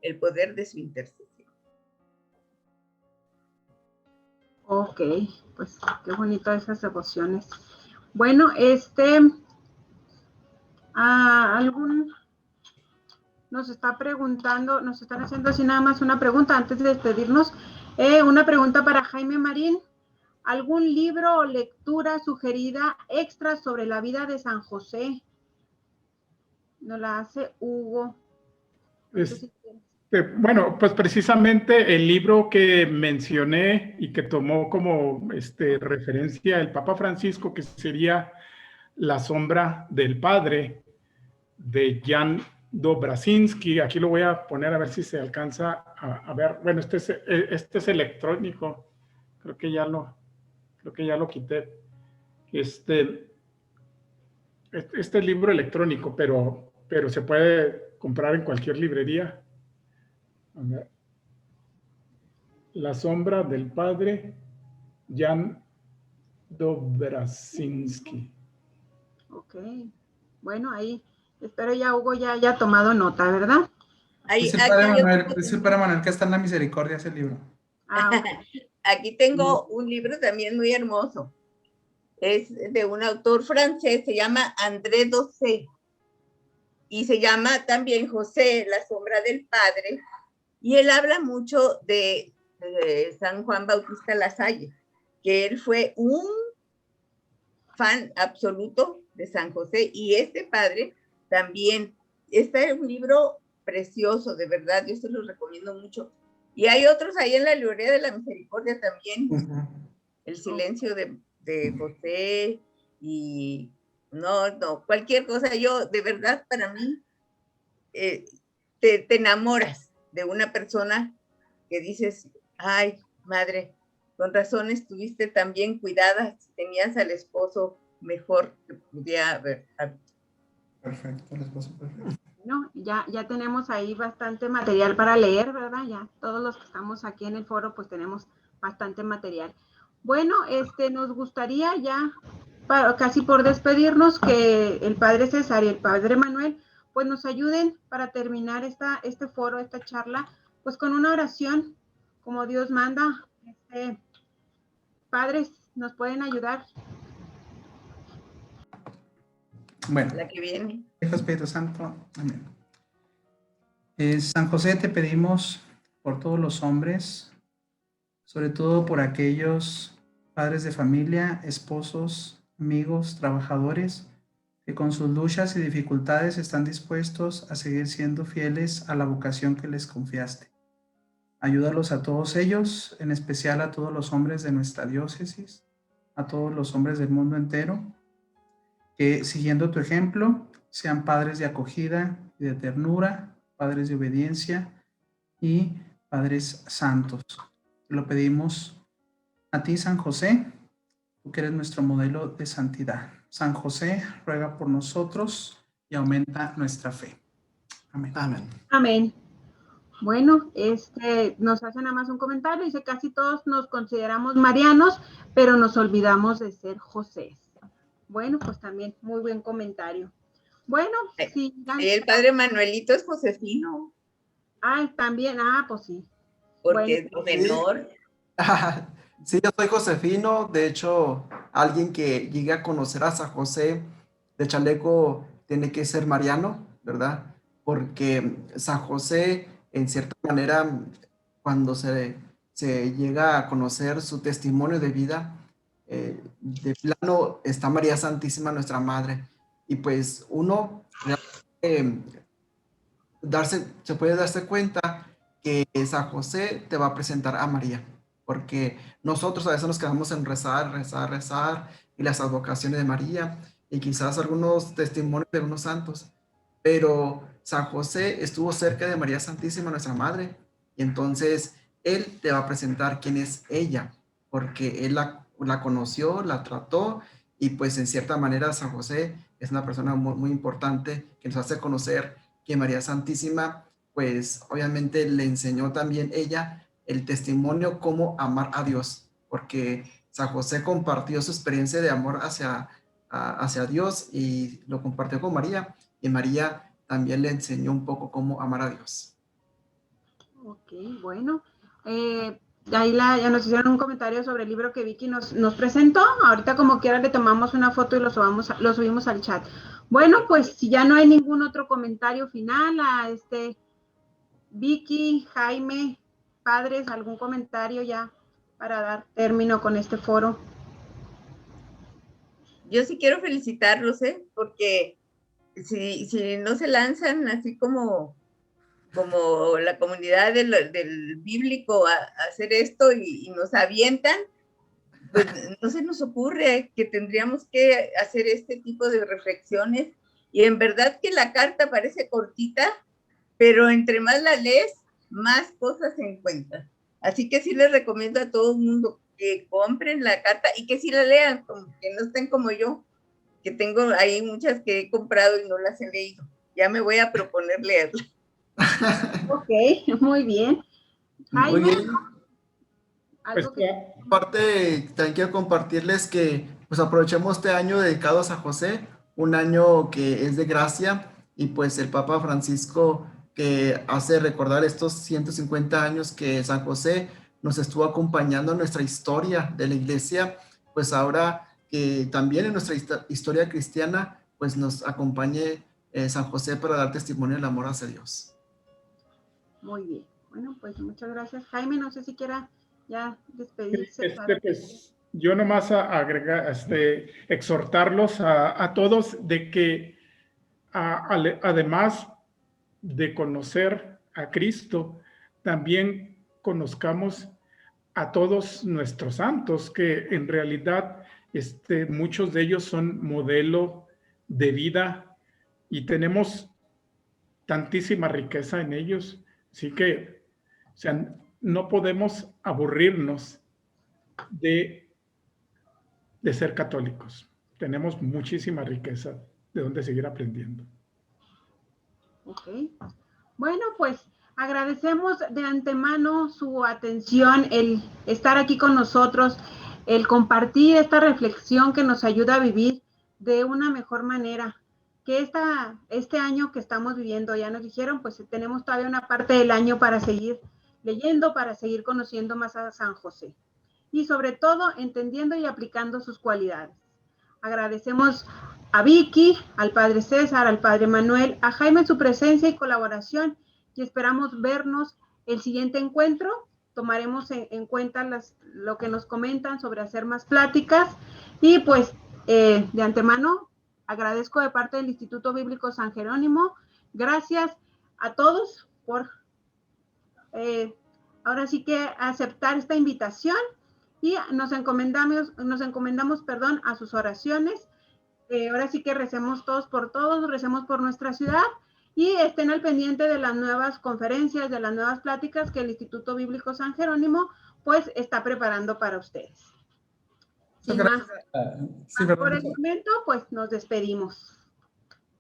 el poder de su intercesión. Ok, pues qué bonito esas devociones. Bueno, nos está preguntando, nos están haciendo así nada más una pregunta antes de despedirnos. Una pregunta para Jaime Marín. ¿Algún libro o lectura sugerida extra sobre la vida de San José? Nos la hace Hugo. No sé si Bueno, pues precisamente el libro que mencioné y que tomó como referencia el Papa Francisco, que sería La sombra del Padre, de Jan Dobrazinski. Aquí lo voy a poner a ver si se alcanza a ver. Bueno, este es electrónico. Creo que ya lo quité. Este libro electrónico, pero se puede comprar en cualquier librería. A ver. La sombra del Padre, Jan Dobrazinski. Ok. Bueno, ahí espero ya Hugo ya haya tomado nota, ¿verdad? Dice el Padre Manuel que está en la misericordia ese libro. Okay. Aquí tengo un libro también muy hermoso. Es de un autor francés, se llama André Dossé. Y se llama también José, la sombra del Padre. Y él habla mucho de San Juan Bautista Lasalle, que él fue un fan absoluto de San José. Y este padre también, este es un libro precioso, de verdad, yo se lo recomiendo mucho. Y hay otros ahí en la librería de la Misericordia también. El silencio de José y cualquier cosa. Yo, de verdad, para mí, te enamoras de una persona que dices, ay, madre, con razón estuviste tan bien cuidada, tenías al esposo mejor que pudiera haber. Perfecto, el esposo perfecto. No, ya tenemos ahí bastante material para leer, ¿verdad? Ya todos los que estamos aquí en el foro, pues tenemos bastante material. Bueno, nos gustaría ya, casi por despedirnos, que el Padre César y el Padre Manuel, pues nos ayuden para terminar este foro, esta charla, pues con una oración, como Dios manda. Padres, ¿nos pueden ayudar? Bueno, La que viene. Hijo Espíritu Santo, amén. San José, te pedimos por todos los hombres, sobre todo por aquellos padres de familia, esposos, amigos, trabajadores, que con sus luchas y dificultades están dispuestos a seguir siendo fieles a la vocación que les confiaste. Ayúdalos a todos ellos, en especial a todos los hombres de nuestra diócesis, a todos los hombres del mundo entero, que siguiendo tu ejemplo sean padres de acogida y de ternura, padres de obediencia y padres santos. Te lo pedimos a ti, San José, tú que eres nuestro modelo de santidad. San José, ruega por nosotros y aumenta nuestra fe. Amén. Amén. Amén. Bueno, nos hace nada más un comentario, dice, casi todos nos consideramos marianos, pero nos olvidamos de ser José. Bueno, pues también muy buen comentario. Bueno, sí. Y el padre Manuelito es josefino. Ah, también, pues sí. Porque bueno, es menor. Sí, yo soy josefino. De hecho, alguien que llegue a conocer a San José de chaleco tiene que ser mariano, ¿verdad? Porque San José, en cierta manera, cuando se llega a conocer su testimonio de vida, de plano está María Santísima, nuestra Madre. Y pues uno se puede darse cuenta que San José te va a presentar a María, porque nosotros a veces nos quedamos en rezar, y las advocaciones de María, y quizás algunos testimonios de algunos santos, pero San José estuvo cerca de María Santísima, nuestra Madre, y entonces él te va a presentar quién es ella, porque él la conoció, la trató, y pues en cierta manera San José es una persona muy, muy importante que nos hace conocer que María Santísima, pues obviamente le enseñó también ella el testimonio cómo amar a Dios, porque San José compartió su experiencia de amor hacia Dios y lo compartió con María, y María también le enseñó un poco cómo amar a Dios. Ok, bueno. Ahí ya nos hicieron un comentario sobre el libro que Vicky nos presentó. Ahorita como quiera le tomamos una foto y lo subimos al chat. Bueno, pues si ya no hay ningún otro comentario final a Vicky, Jaime, padres, algún comentario ya para dar término con este foro. Yo sí quiero felicitarlos, porque si no se lanzan así como la comunidad del bíblico a hacer esto y nos avientan, pues no se nos ocurre que tendríamos que hacer este tipo de reflexiones. Y en verdad que la carta parece cortita, pero entre más la lees, más cosas se encuentran. Así que sí les recomiendo a todo el mundo que compren la carta y que sí la lean, que no estén como yo, que tengo ahí muchas que he comprado y no las he leído. Ya me voy a proponer leerla. Ok, muy bien. Muy bien. Pues, Aparte, también quiero compartirles que pues aprovechemos este año dedicado a San José, un año que es de gracia, y pues el Papa Francisco, que hace recordar estos 150 años que San José nos estuvo acompañando en nuestra historia de la Iglesia, pues ahora que también en nuestra historia cristiana, pues nos acompañe San José para dar testimonio del amor hacia Dios. Muy bien. Bueno, pues muchas gracias. Jaime, no sé si quiera ya despedirse. Pues yo nomás agregar, exhortarlos a todos de que además de conocer a Cristo, también conozcamos a todos nuestros santos, que en realidad muchos de ellos son modelo de vida y tenemos tantísima riqueza en ellos. Así que, o sea, no podemos aburrirnos de ser católicos. Tenemos muchísima riqueza de donde seguir aprendiendo. Ok. Bueno, pues agradecemos de antemano su atención, el estar aquí con nosotros, el compartir esta reflexión que nos ayuda a vivir de una mejor manera. Que este año que estamos viviendo, ya nos dijeron, pues tenemos todavía una parte del año para seguir leyendo, para seguir conociendo más a San José. Y sobre todo, entendiendo y aplicando sus cualidades. Agradecemos a Vicky, al Padre César, al Padre Manuel, a Jaime su presencia y colaboración, y esperamos vernos el siguiente encuentro. Tomaremos en cuenta lo que nos comentan sobre hacer más pláticas y pues de antemano agradezco de parte del Instituto Bíblico San Jerónimo. Gracias a todos por ahora sí que aceptar esta invitación y nos encomendamos a sus oraciones. Ahora sí que recemos todos, recemos por nuestra ciudad y estén al pendiente de las nuevas conferencias, de las nuevas pláticas que el Instituto Bíblico San Jerónimo pues está preparando para ustedes. Sin más, por el momento pues nos despedimos.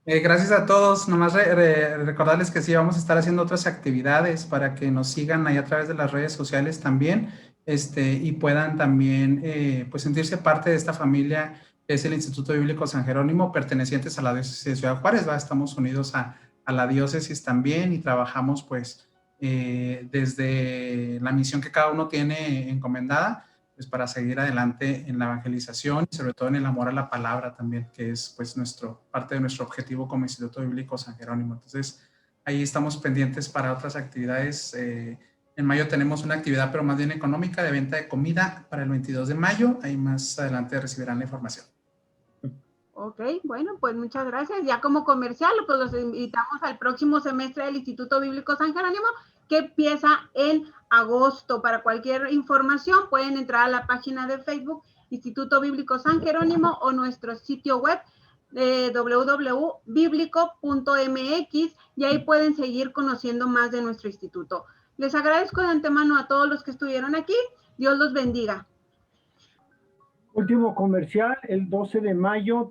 Gracias a todos. Nomás recordarles que sí, vamos a estar haciendo otras actividades para que nos sigan ahí a través de las redes sociales también, y puedan también pues sentirse parte de esta familia que es el Instituto Bíblico San Jerónimo, pertenecientes a la diócesis de Ciudad Juárez, ¿va? Estamos unidos a la diócesis también y trabajamos pues desde la misión que cada uno tiene encomendada, pues para seguir adelante en la evangelización y sobre todo en el amor a la palabra también, que es pues parte de nuestro objetivo como Instituto Bíblico San Jerónimo. Entonces, ahí estamos pendientes para otras actividades. En mayo tenemos una actividad, pero más bien económica, de venta de comida para el 22 de mayo. Ahí más adelante recibirán la información. Ok, bueno, pues muchas gracias. Ya como comercial, pues los invitamos al próximo semestre del Instituto Bíblico San Jerónimo, que empieza en agosto. Para cualquier información pueden entrar a la página de Facebook Instituto Bíblico San Jerónimo o nuestro sitio web www.biblico.mx y ahí pueden seguir conociendo más de nuestro instituto. Les agradezco de antemano a todos los que estuvieron aquí. Dios los bendiga. Último comercial, el 12 de mayo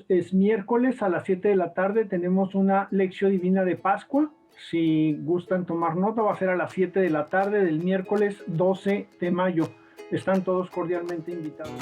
es miércoles a las 7 de la tarde, tenemos una lección divina de Pascua. Si gustan tomar nota, va a ser a las 7 de la tarde del miércoles 12 de mayo. Están todos cordialmente invitados.